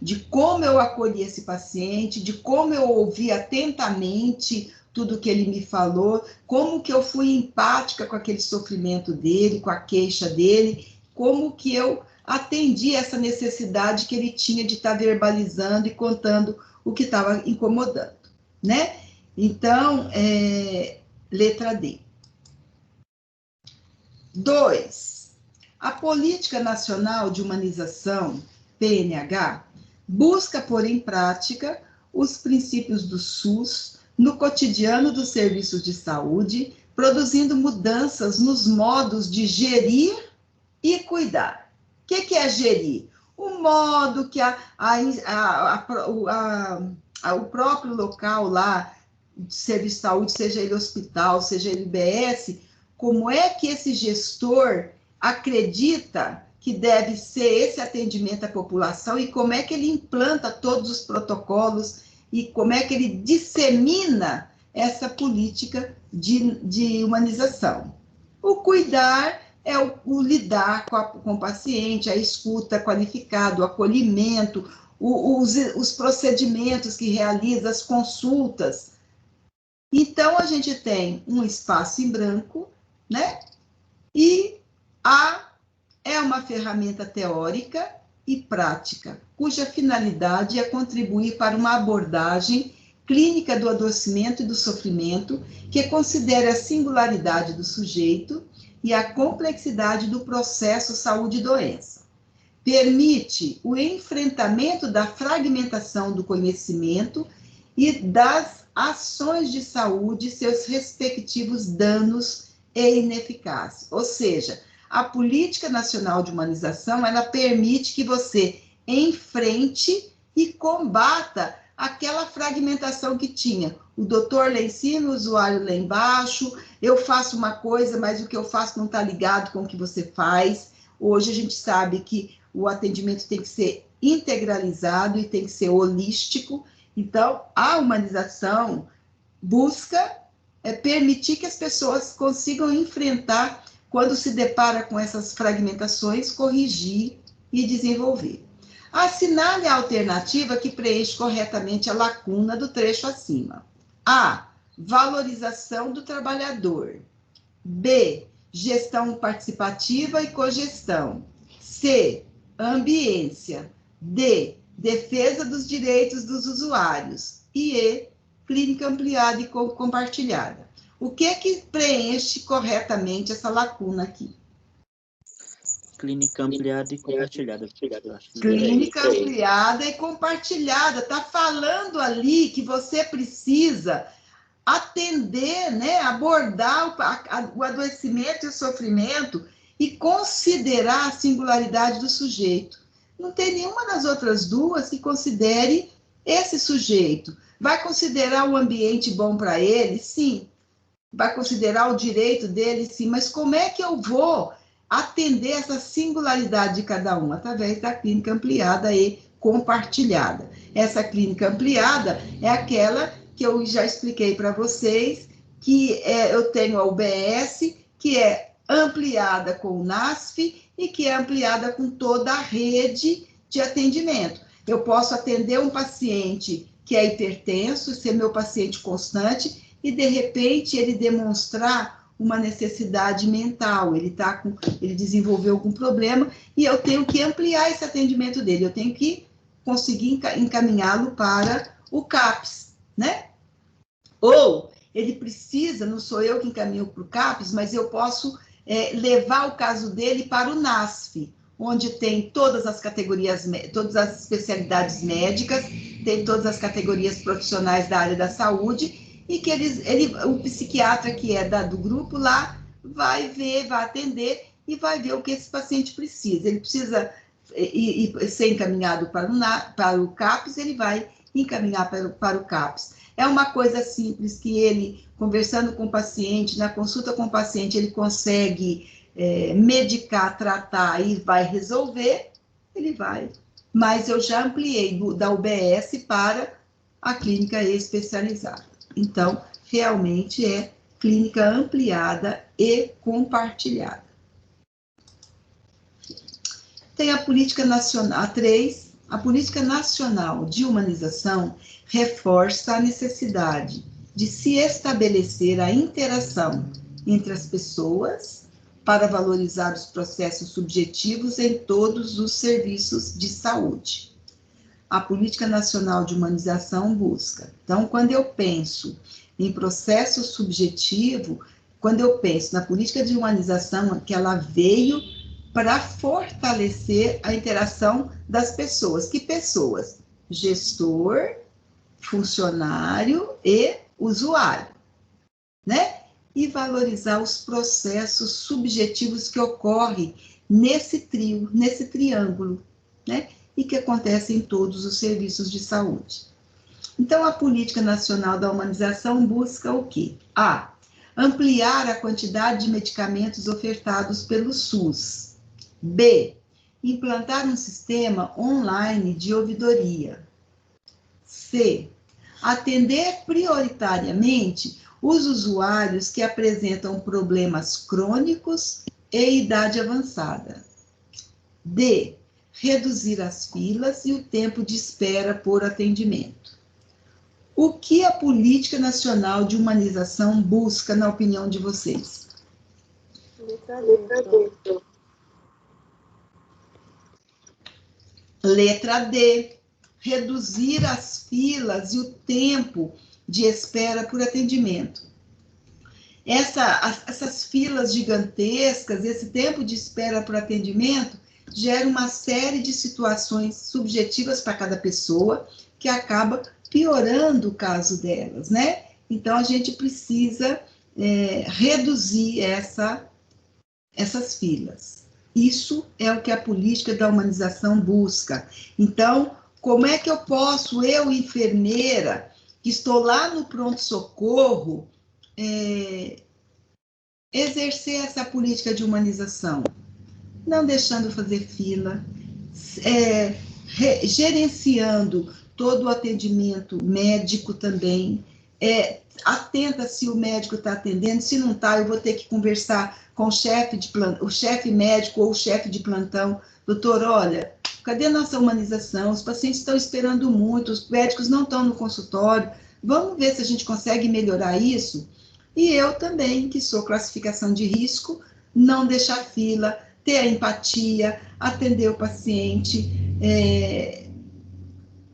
de como eu acolhi esse paciente, de como eu ouvi atentamente tudo que ele me falou, como que eu fui empática com aquele sofrimento dele, com a queixa dele, como que eu atendi essa necessidade que ele tinha de estar verbalizando e contando o que estava incomodando, né? Então, letra D. 2. A Política Nacional de Humanização, PNH, busca pôr em prática os princípios do SUS no cotidiano dos serviços de saúde, produzindo mudanças nos modos de gerir e cuidar. O que é gerir? O modo que o próprio local lá de serviço de saúde, seja ele hospital, seja ele IBS, como é que esse gestor acredita que deve ser esse atendimento à população e como é que ele implanta todos os protocolos e como é que ele dissemina essa política de humanização. O cuidar é o lidar com o paciente, a escuta qualificada, o acolhimento, os procedimentos que realiza, as consultas. Então, a gente tem um espaço em branco né? E A é uma ferramenta teórica e prática, cuja finalidade é contribuir para uma abordagem clínica do adoecimento e do sofrimento que considere a singularidade do sujeito e a complexidade do processo saúde e doença. Permite o enfrentamento da fragmentação do conhecimento e das ações de saúde, seus respectivos danos e ineficácia. Ou seja, a Política Nacional de Humanização, ela permite que você enfrente e combata aquela fragmentação que tinha. O doutor lá em cima, o usuário lá embaixo, eu faço uma coisa, mas o que eu faço não está ligado com o que você faz. Hoje a gente sabe que o atendimento tem que ser integralizado e tem que ser holístico. Então, a humanização busca permitir que as pessoas consigam enfrentar, quando se depara com essas fragmentações, corrigir e desenvolver. Assinale a alternativa que preenche corretamente a lacuna do trecho acima. A. Valorização do trabalhador. B. Gestão participativa e cogestão. C. Ambiência. D. Defesa dos direitos dos usuários. E E. Clínica ampliada e compartilhada. O que preenche corretamente essa lacuna aqui? Clínica ampliada e compartilhada. Clínica ampliada e compartilhada. Está falando ali que você precisa atender, né, abordar o adoecimento e o sofrimento e considerar a singularidade do sujeito. Não tem nenhuma das outras duas que considere esse sujeito. Vai considerar o ambiente bom para ele? Sim. Vai considerar o direito dele? Sim. Mas como é que eu vou atender essa singularidade de cada um? Através da clínica ampliada e compartilhada. Essa clínica ampliada é aquela que eu já expliquei para vocês, que eu tenho a UBS, que é ampliada com o NASF e que é ampliada com toda a rede de atendimento. Eu posso atender um paciente que é hipertenso, ser meu paciente constante, e de repente ele demonstrar uma necessidade mental, ele desenvolveu algum problema, e eu tenho que ampliar esse atendimento dele, eu tenho que conseguir encaminhá-lo para o CAPS, né? Ou ele precisa, não sou eu que encaminho para o CAPS, mas eu posso levar o caso dele para o NASF, onde tem todas as categorias, todas as especialidades médicas, tem todas as categorias profissionais da área da saúde, e que o psiquiatra que é do grupo lá vai ver, vai atender e vai ver o que esse paciente precisa. Ele precisa ser encaminhado para o CAPS, ele vai encaminhar para o CAPS. É uma coisa simples que ele, conversando com o paciente, na consulta com o paciente, ele consegue medicar, tratar e vai resolver, ele vai. Mas eu já ampliei da UBS para a clínica especializada. Então, realmente é clínica ampliada e compartilhada. Tem a política nacional, a 3, a política nacional de humanização reforça a necessidade de se estabelecer a interação entre as pessoas para valorizar os processos subjetivos em todos os serviços de saúde. A Política Nacional de Humanização busca. Então, quando eu penso em processo subjetivo, quando eu penso na política de humanização, que ela veio para fortalecer a interação das pessoas. Que pessoas? Gestor, funcionário e usuário, né? E valorizar os processos subjetivos que ocorrem nesse trio, nesse triângulo, né? E que acontecem em todos os serviços de saúde. Então, a Política Nacional da Humanização busca o quê? A. Ampliar a quantidade de medicamentos ofertados pelo SUS. B. Implantar um sistema online de ouvidoria. C. Atender prioritariamente os usuários que apresentam problemas crônicos e idade avançada. D. Reduzir as filas e o tempo de espera por atendimento. O que a Política Nacional de Humanização busca, na opinião de vocês? Letra D. Letra D, reduzir as filas e o tempo de espera por atendimento. Essas filas gigantescas, esse tempo de espera por atendimento, gera uma série de situações subjetivas para cada pessoa, que acaba piorando o caso delas, né? Então, a gente precisa reduzir essas filas. Isso é o que a política da humanização busca. Então, como é que eu posso, eu, enfermeira, que estou lá no pronto-socorro, exercer essa política de humanização? Não deixando fazer fila, gerenciando todo o atendimento médico também, atenta se o médico está atendendo, se não está, eu vou ter que conversar com o chefe médico ou o chefe de plantão. Doutor, olha, cadê a nossa humanização? Os pacientes estão esperando muito, os médicos não estão no consultório, vamos ver se a gente consegue melhorar isso? E eu também, que sou classificação de risco, não deixar fila, ter a empatia, atender o paciente,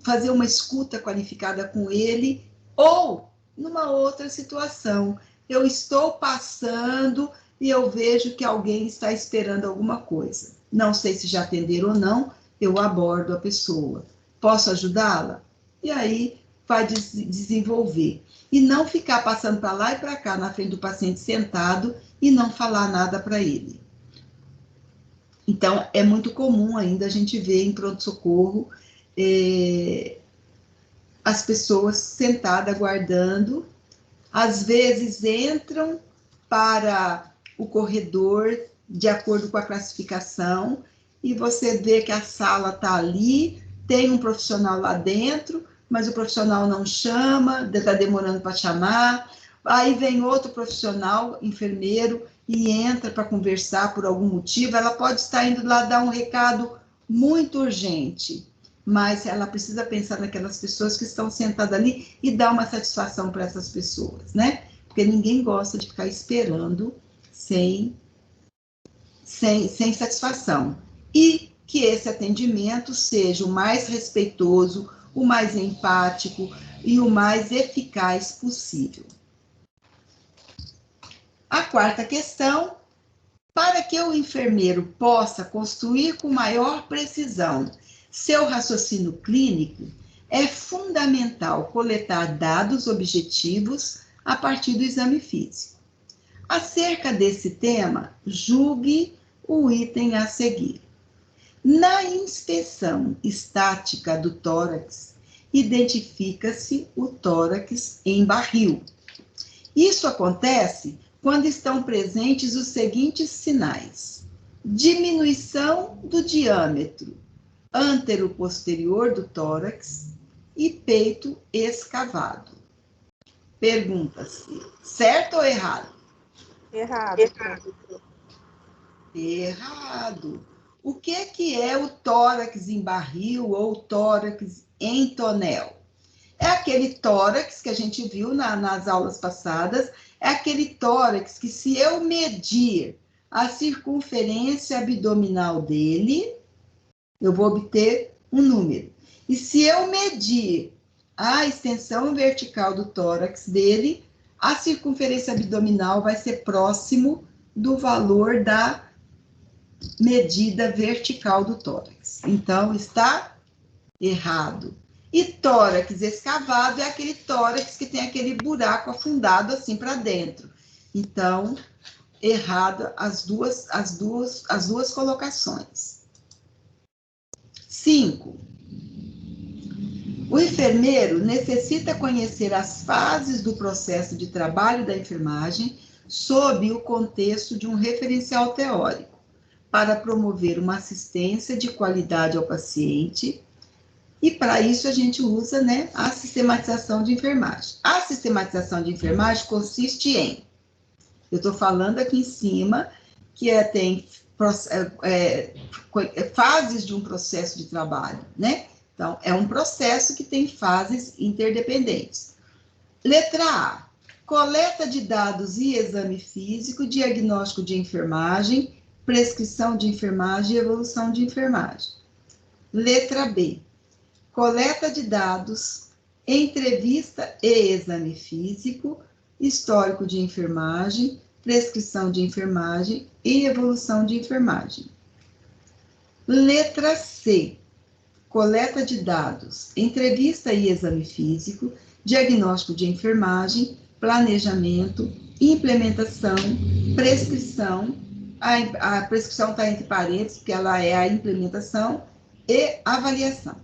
fazer uma escuta qualificada com ele, ou numa outra situação, eu estou passando e eu vejo que alguém está esperando alguma coisa. Não sei se já atenderam ou não, eu abordo a pessoa. Posso ajudá-la? E aí vai desenvolver. E não ficar passando para lá e para cá na frente do paciente sentado e não falar nada para ele. Então, é muito comum ainda a gente ver em pronto-socorro as pessoas sentadas aguardando, às vezes entram para o corredor de acordo com a classificação e você vê que a sala está ali, tem um profissional lá dentro, mas o profissional não chama, está demorando para chamar, aí vem outro profissional, enfermeiro, e entra para conversar por algum motivo, ela pode estar indo lá dar um recado muito urgente, mas ela precisa pensar naquelas pessoas que estão sentadas ali e dar uma satisfação para essas pessoas, né? Porque ninguém gosta de ficar esperando sem satisfação. E que esse atendimento seja o mais respeitoso, o mais empático e o mais eficaz possível. A quarta questão: para que o enfermeiro possa construir com maior precisão seu raciocínio clínico, é fundamental coletar dados objetivos a partir do exame físico. Acerca desse tema, julgue o item a seguir. Na inspeção estática do tórax, identifica-se o tórax em barril. Isso acontece quando estão presentes os seguintes sinais: diminuição do diâmetro antero-posterior do tórax e peito escavado. Pergunta-se, certo ou errado? Errado. Errado. O que é o tórax em barril ou tórax em tonel? É aquele tórax que a gente viu nas aulas passadas, é aquele tórax que, se eu medir a circunferência abdominal dele, eu vou obter um número. E se eu medir a extensão vertical do tórax dele, a circunferência abdominal vai ser próximo do valor da medida vertical do tórax. Então, está errado. E tórax escavado é aquele tórax que tem aquele buraco afundado assim para dentro. Então, errado as duas colocações. 5. O enfermeiro necessita conhecer as fases do processo de trabalho da enfermagem sob o contexto de um referencial teórico, para promover uma assistência de qualidade ao paciente. E para isso a gente usa, né, a sistematização de enfermagem. A sistematização de enfermagem consiste em, eu estou falando aqui em cima, que tem fases de um processo de trabalho, né? Então, é um processo que tem fases interdependentes. Letra A, coleta de dados e exame físico, diagnóstico de enfermagem, prescrição de enfermagem e evolução de enfermagem. Letra B, coleta de dados, entrevista e exame físico, histórico de enfermagem, prescrição de enfermagem e evolução de enfermagem. Letra C, coleta de dados, entrevista e exame físico, diagnóstico de enfermagem, planejamento, implementação, prescrição. A prescrição está entre parênteses, porque ela é a implementação e avaliação.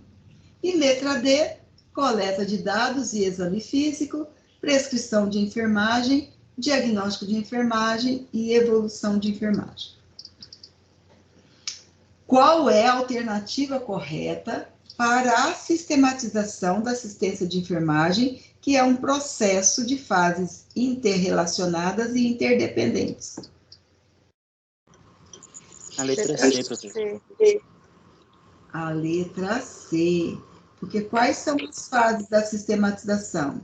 E letra D, coleta de dados e exame físico, prescrição de enfermagem, diagnóstico de enfermagem e evolução de enfermagem. Qual é a alternativa correta para a sistematização da assistência de enfermagem, que é um processo de fases interrelacionadas e interdependentes? A letra C, professor. A letra C. Porque quais são as fases da sistematização?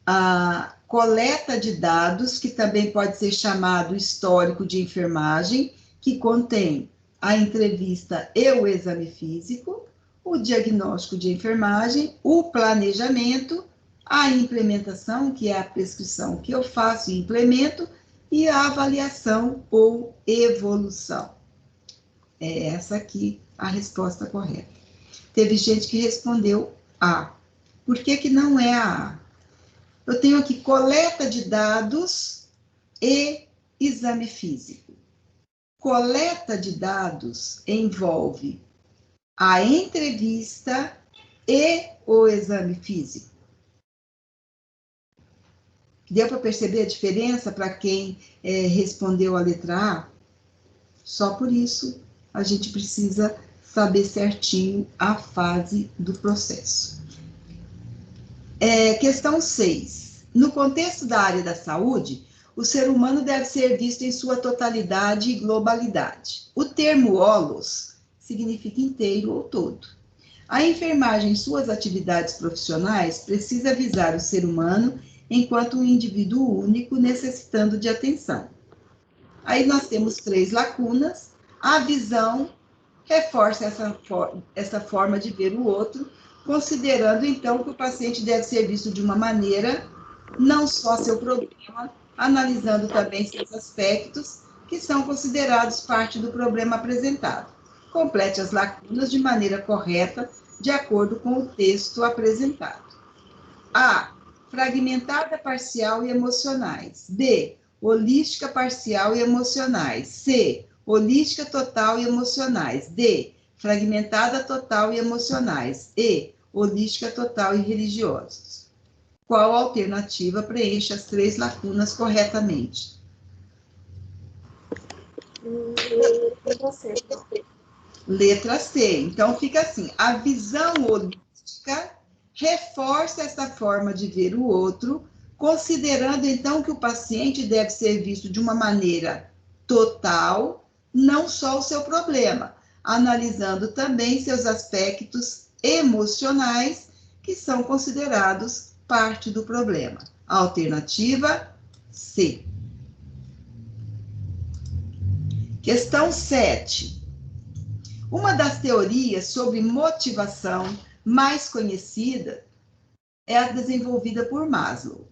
A coleta de dados, que também pode ser chamado histórico de enfermagem, que contém a entrevista e o exame físico, o diagnóstico de enfermagem, o planejamento, a implementação, que é a prescrição que eu faço e implemento, e a avaliação ou evolução. É essa aqui a resposta correta. Teve gente que respondeu A. Por que que não é a A? Eu tenho aqui coleta de dados e exame físico. Coleta de dados envolve a entrevista e o exame físico. Deu para perceber a diferença para quem respondeu a letra A? Só por isso a gente precisa saber certinho a fase do processo. Questão 6. No contexto da área da saúde, o ser humano deve ser visto em sua totalidade e globalidade. O termo holos significa inteiro ou todo. A enfermagem, em suas atividades profissionais, precisa visar o ser humano enquanto um indivíduo único necessitando de atenção. Aí nós temos 3 lacunas. A visão reforça essa forma de ver o outro, considerando, então, que o paciente deve ser visto de uma maneira, não só seu problema, analisando também seus aspectos, que são considerados parte do problema apresentado. Complete as lacunas de maneira correta, de acordo com o texto apresentado. A. Fragmentada parcial e emocionais. B. Holística parcial e emocionais. C. Holística total e emocionais. D. Fragmentada total e emocionais. E. Holística total e religiosos. Qual alternativa preenche as 3 lacunas corretamente? Letra C. Então, fica assim. A visão holística reforça essa forma de ver o outro, considerando, então, que o paciente deve ser visto de uma maneira total, não só o seu problema, analisando também seus aspectos emocionais, que são considerados parte do problema. Alternativa C. Questão 7. Uma das teorias sobre motivação mais conhecida é a desenvolvida por Maslow.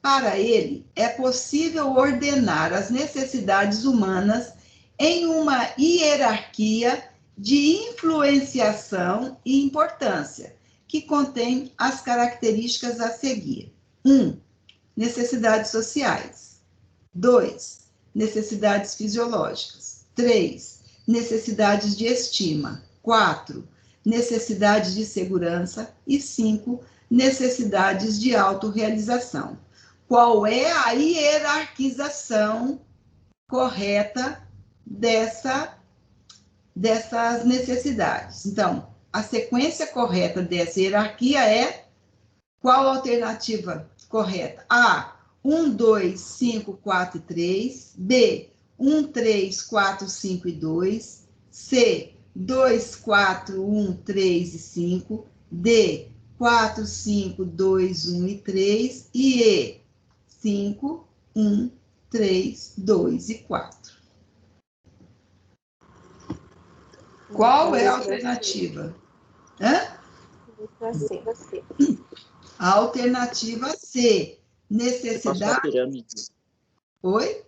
Para ele, é possível ordenar as necessidades humanas em uma hierarquia de influenciação e importância, que contém as características a seguir. 1. Necessidades sociais. 2. Necessidades fisiológicas. 3. Necessidades de estima. 4. Necessidades de segurança. E 5. Necessidades de autorrealização. Qual é a hierarquização correta dessas necessidades? Então, a sequência correta dessa hierarquia é qual a alternativa correta? A, 1, 2, 5, 4 e 3. B, 1, 3, 4, 5 e 2. C, 2, 4, 1, 3 e 5. D, 4, 5, 2, 1 e 3. E E, 5, 1, 3, 2 e 4. Qual é a alternativa? Hã? Letra C. A alternativa C. Você passou a Necessidade. pirâmide. Oi?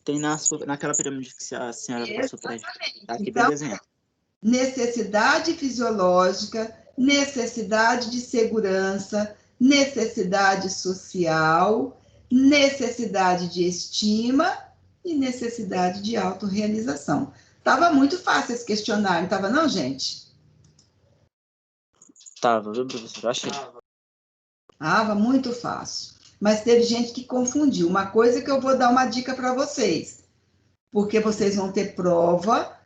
Tem naquela pirâmide que a senhora passou para gente. Tá aqui Então, bem desenhado. necessidade fisiológica, necessidade de segurança, necessidade social, necessidade de estima e necessidade de autorrealização. Estava muito fácil esse questionário, não estava não, gente? Tava, viu, professor? Eu achei. Estava muito fácil. Mas teve gente que confundiu. Uma coisa que eu vou dar uma dica para vocês, porque vocês vão ter prova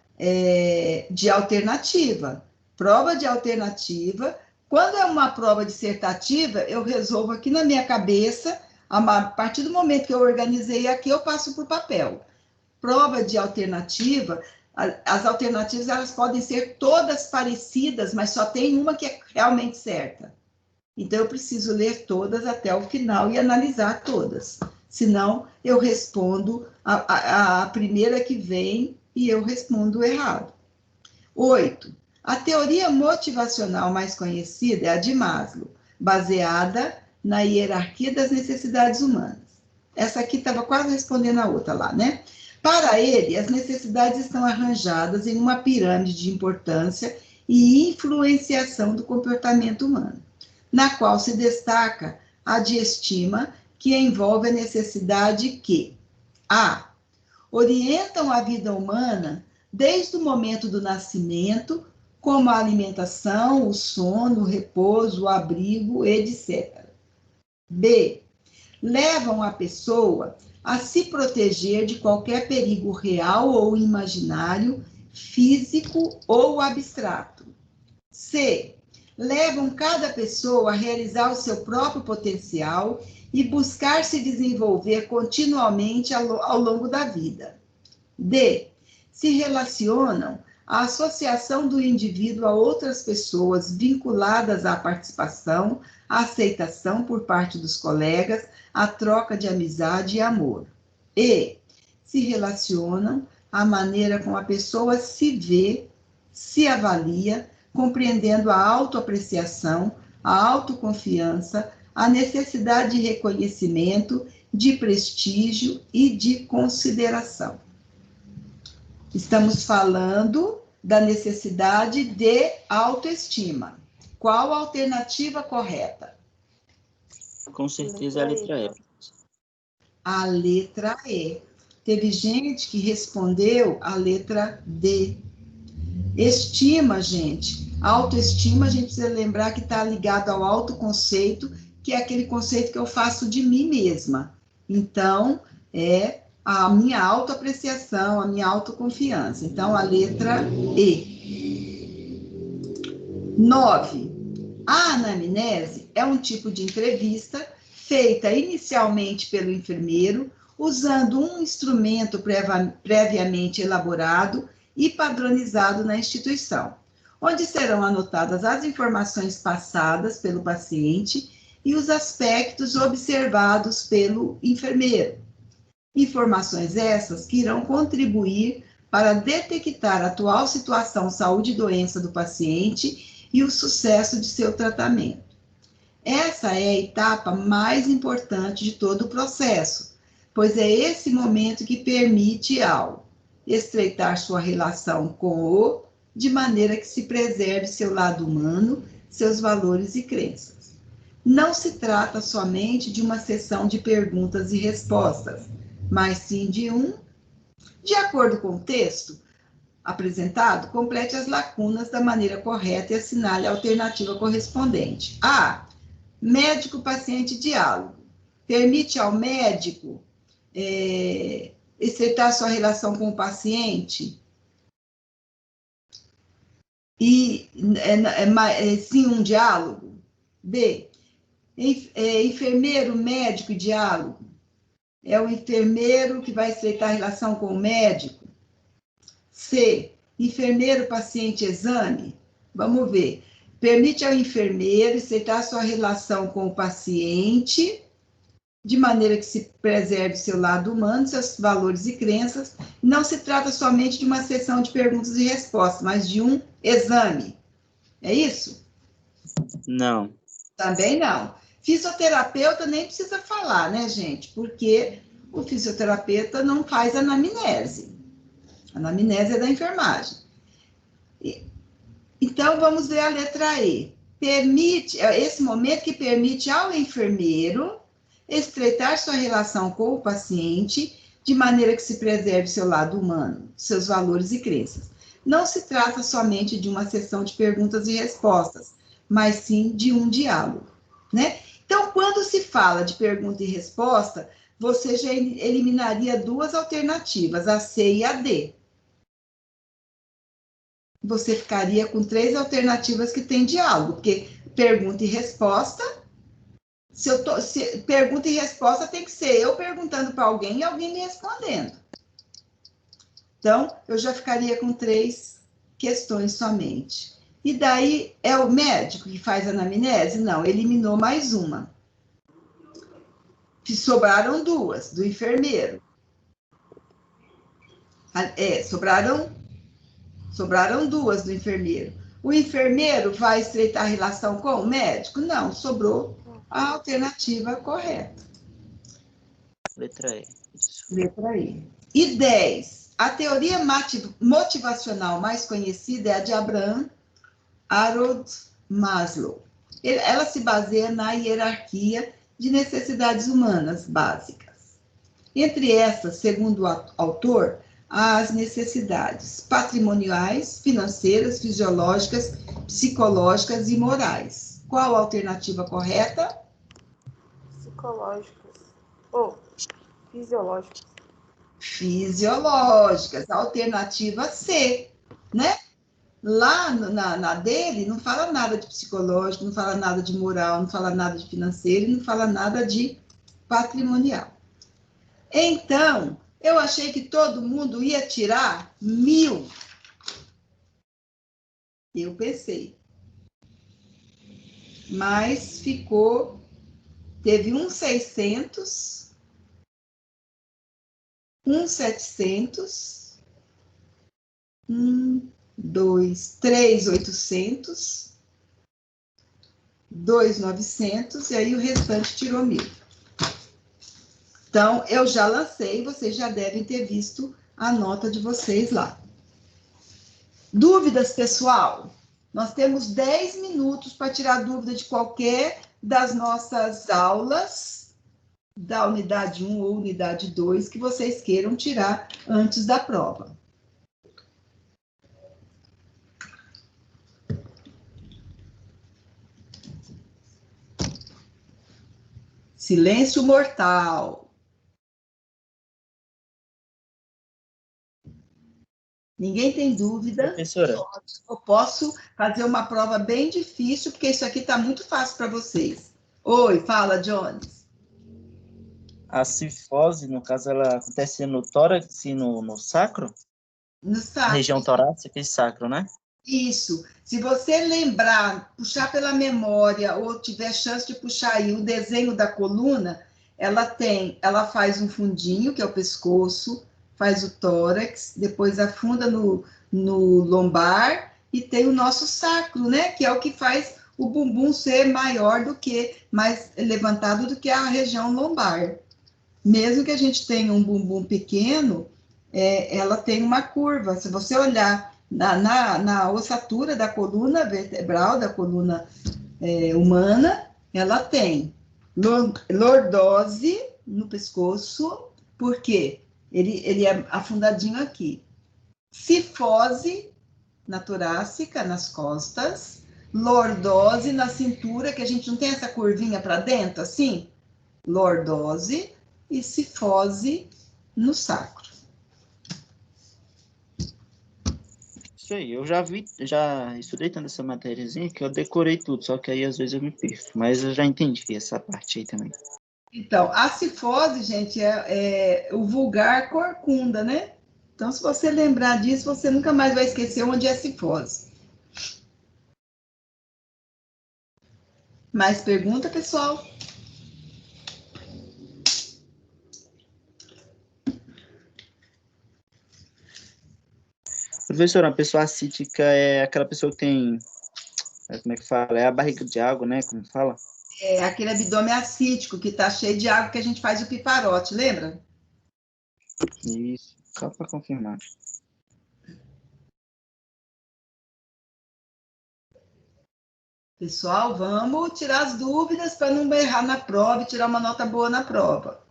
de alternativa. Prova de alternativa. Quando é uma prova dissertativa, eu resolvo aqui na minha cabeça, a partir do momento que eu organizei aqui, eu passo para o papel. Prova de alternativa, as alternativas elas podem ser todas parecidas, mas só tem uma que é realmente certa. Então, eu preciso ler todas até o final e analisar todas. Senão, eu respondo a primeira que vem e eu respondo errado. 8. A teoria motivacional mais conhecida é a de Maslow, baseada na hierarquia das necessidades humanas. Essa aqui estava quase respondendo a outra lá, né? Para ele, as necessidades estão arranjadas em uma pirâmide de importância e influenciação do comportamento humano, na qual se destaca a de estima, que envolve a necessidade que a. Orientam a vida humana desde o momento do nascimento, como a alimentação, o sono, o repouso, o abrigo, etc. B. Levam a pessoa a se proteger de qualquer perigo real ou imaginário, físico ou abstrato. C. Levam cada pessoa a realizar o seu próprio potencial e buscar se desenvolver continuamente ao longo da vida. D. Se relacionam à associação do indivíduo a outras pessoas vinculadas à participação, à aceitação por parte dos colegas, à troca de amizade e amor. E. Se relacionam à maneira como a pessoa se vê, se avalia, compreendendo a autoapreciação, a autoconfiança, a necessidade de reconhecimento, de prestígio e de consideração. Estamos falando da necessidade de autoestima. Qual a alternativa correta? Com certeza é a letra E. A letra E. Teve gente que respondeu a letra D. Estima, gente. Autoestima, a gente precisa lembrar que está ligado ao autoconceito, que é aquele conceito que eu faço de mim mesma. Então, é a minha autoapreciação, a minha autoconfiança. Então, a letra E. 9. A anamnese é um tipo de entrevista feita inicialmente pelo enfermeiro, usando um instrumento previamente elaborado e padronizado na instituição, onde serão anotadas as informações passadas pelo paciente e os aspectos observados pelo enfermeiro. Informações essas que irão contribuir para detectar a atual situação saúde e doença do paciente e o sucesso de seu tratamento. Essa é a etapa mais importante de todo o processo, pois é esse momento que permite ao estreitar sua relação com o, de maneira que se preserve seu lado humano, seus valores e crenças. Não se trata somente de uma sessão de perguntas e respostas, mas sim de acordo com o texto apresentado, complete as lacunas da maneira correta e assinale a alternativa correspondente. A. Médico-paciente diálogo. Permite ao médico estreitar sua relação com o paciente e sim um diálogo. B. Enfermeiro, médico e diálogo. É o enfermeiro que vai estreitar a relação com o médico. C. Enfermeiro, paciente, exame. Vamos ver. Permite ao enfermeiro estreitar sua relação com o paciente de maneira que se preserve seu lado humano, seus valores e crenças. Não se trata somente de uma sessão de perguntas e respostas, mas de um exame. É isso? Não. Também não. Fisioterapeuta nem precisa falar, né, gente? Porque o fisioterapeuta não faz anamnese. A anamnese é da enfermagem. Então, vamos ver a letra E. Permite, é esse momento que permite ao enfermeiro estreitar sua relação com o paciente de maneira que se preserve seu lado humano, seus valores e crenças. Não se trata somente de uma sessão de perguntas e respostas, mas sim de um diálogo, né? Então, quando se fala de pergunta e resposta, você já eliminaria duas alternativas, a C e a D. Você ficaria com três alternativas que tem diálogo, porque pergunta e resposta, pergunta e resposta tem que ser eu perguntando para alguém e alguém me respondendo. Então, eu já ficaria com três questões somente. E daí, é o médico que faz a anamnese? Não, eliminou mais uma. Sobraram duas, do enfermeiro. Sobraram duas do enfermeiro. O enfermeiro vai estreitar a relação com o médico? Não, sobrou a alternativa correta. Letra E. Isso. Letra E. E 10. A teoria motivacional mais conhecida é a de Abraham Harold Maslow. Ela se baseia na hierarquia de necessidades humanas básicas. Entre essas, segundo o autor, as necessidades patrimoniais, financeiras, fisiológicas, psicológicas e morais. Qual a alternativa correta? Psicológicas. Ou fisiológicas. Fisiológicas. Alternativa C, né? Lá na dele, não fala nada de psicológico, não fala nada de moral, não fala nada de financeiro, não fala nada de patrimonial. Então, eu achei que todo mundo ia tirar 1000. Eu pensei. Mas teve um 600, um 700, 3 800, 2 900, e aí o restante tirou 1000. Então, eu já lancei, vocês já devem ter visto a nota de vocês lá. Dúvidas, pessoal? Nós temos 10 minutos para tirar dúvida de qualquer das nossas aulas, da unidade 1 ou unidade 2, que vocês queiram tirar antes da prova. Silêncio mortal. Ninguém tem dúvida? Professora. Eu posso fazer uma prova bem difícil, porque isso aqui está muito fácil para vocês. Oi, fala, Jones. A cifose, no caso, ela acontece no tórax e no sacro? No sacro. Região torácica e sacro, né? Isso. Se você lembrar, puxar pela memória, ou tiver chance de puxar aí o desenho da coluna, ela faz um fundinho, que é o pescoço, faz o tórax, depois afunda no lombar, e tem o nosso sacro, né? Que é o que faz o bumbum ser maior mais levantado do que a região lombar. Mesmo que a gente tenha um bumbum pequeno, ela tem uma curva. Se você olhar na ossatura da coluna vertebral, da coluna humana, ela tem lordose no pescoço, porque ele é afundadinho aqui. Cifose na torácica, nas costas. Lordose na cintura, que a gente não tem essa curvinha para dentro, assim. Lordose e cifose no sacro. Isso aí, eu já estudei tanto essa matériazinha que eu decorei tudo, só que aí às vezes eu me perco, mas eu já entendi essa parte aí também. Então, a cifose, gente, é o vulgar corcunda, né? Então, se você lembrar disso, você nunca mais vai esquecer onde é a cifose. Mais pergunta, pessoal? Professora, a pessoa ascítica é aquela pessoa que tem, como é que fala? É a barriga de água, né? Como fala? É aquele abdômen ascítico que está cheio de água que a gente faz o piparote, lembra? Isso, só para confirmar. Pessoal, vamos tirar as dúvidas para não errar na prova e tirar uma nota boa na prova.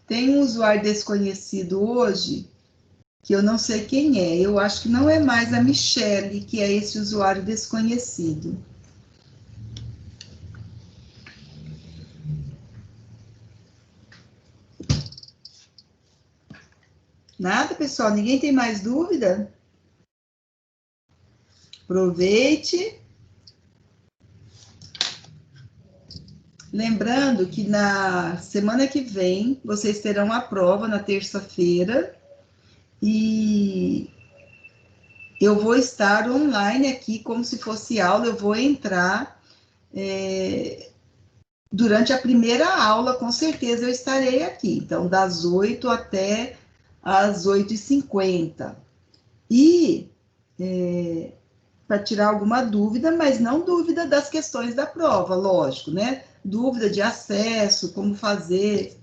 Tem um usuário desconhecido hoje, que eu não sei quem é. Eu acho que não é mais a Michele, que é esse usuário desconhecido. Nada, pessoal? Ninguém tem mais dúvida? Aproveite. Lembrando que na semana que vem vocês terão a prova na terça-feira e eu vou estar online aqui como se fosse aula. Eu vou entrar durante a primeira aula, com certeza eu estarei aqui. Então, das 8 até as 8h50. E para tirar alguma dúvida, mas não dúvida das questões da prova, lógico, né? Dúvida de acesso, como fazer.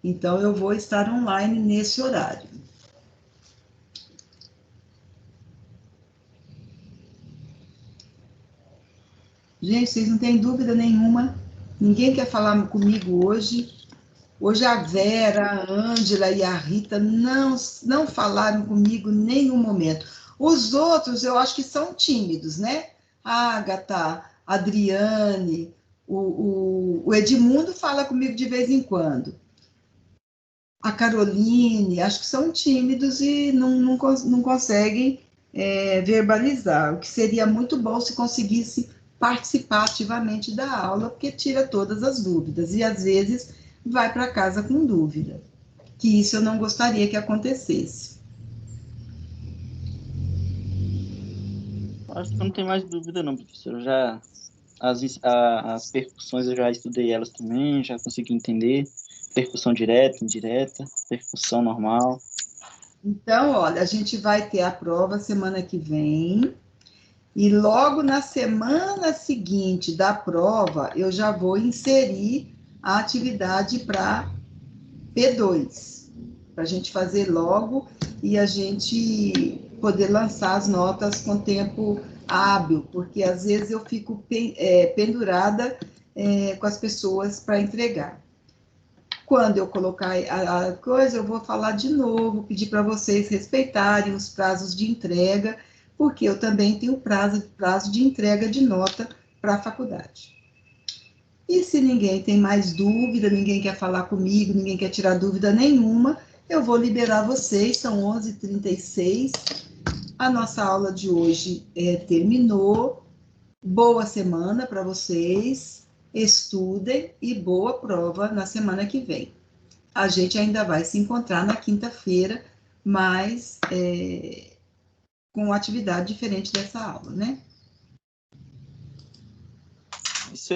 Então, eu vou estar online nesse horário. Gente, vocês não têm dúvida nenhuma? Ninguém quer falar comigo hoje? Hoje a Vera, a Ângela e a Rita não falaram comigo em nenhum momento. Os outros eu acho que são tímidos, né? A Agatha, a Adriane, o Edmundo fala comigo de vez em quando. A Caroline, acho que são tímidos e não conseguem verbalizar. O que seria muito bom se conseguisse participar ativamente da aula, porque tira todas as dúvidas. E às vezes vai para casa com dúvida, que isso eu não gostaria que acontecesse. Acho que não tem mais dúvida não, professor. As percussões eu já estudei elas também, já consegui entender. Percussão direta, indireta, percussão normal. Então, olha, a gente vai ter a prova semana que vem, e logo na semana seguinte da prova, eu já vou inserir a atividade para P2, para a gente fazer logo e a gente poder lançar as notas com tempo hábil, porque às vezes eu fico pendurada com as pessoas para entregar. Quando eu colocar a coisa, eu vou falar de novo, pedir para vocês respeitarem os prazos de entrega, porque eu também tenho prazo de entrega de nota para a faculdade. E se ninguém tem mais dúvida, ninguém quer falar comigo, ninguém quer tirar dúvida nenhuma, eu vou liberar vocês, são 11h36. A nossa aula de hoje terminou. Boa semana para vocês, estudem e boa prova na semana que vem. A gente ainda vai se encontrar na quinta-feira, mas com atividade diferente dessa aula, né?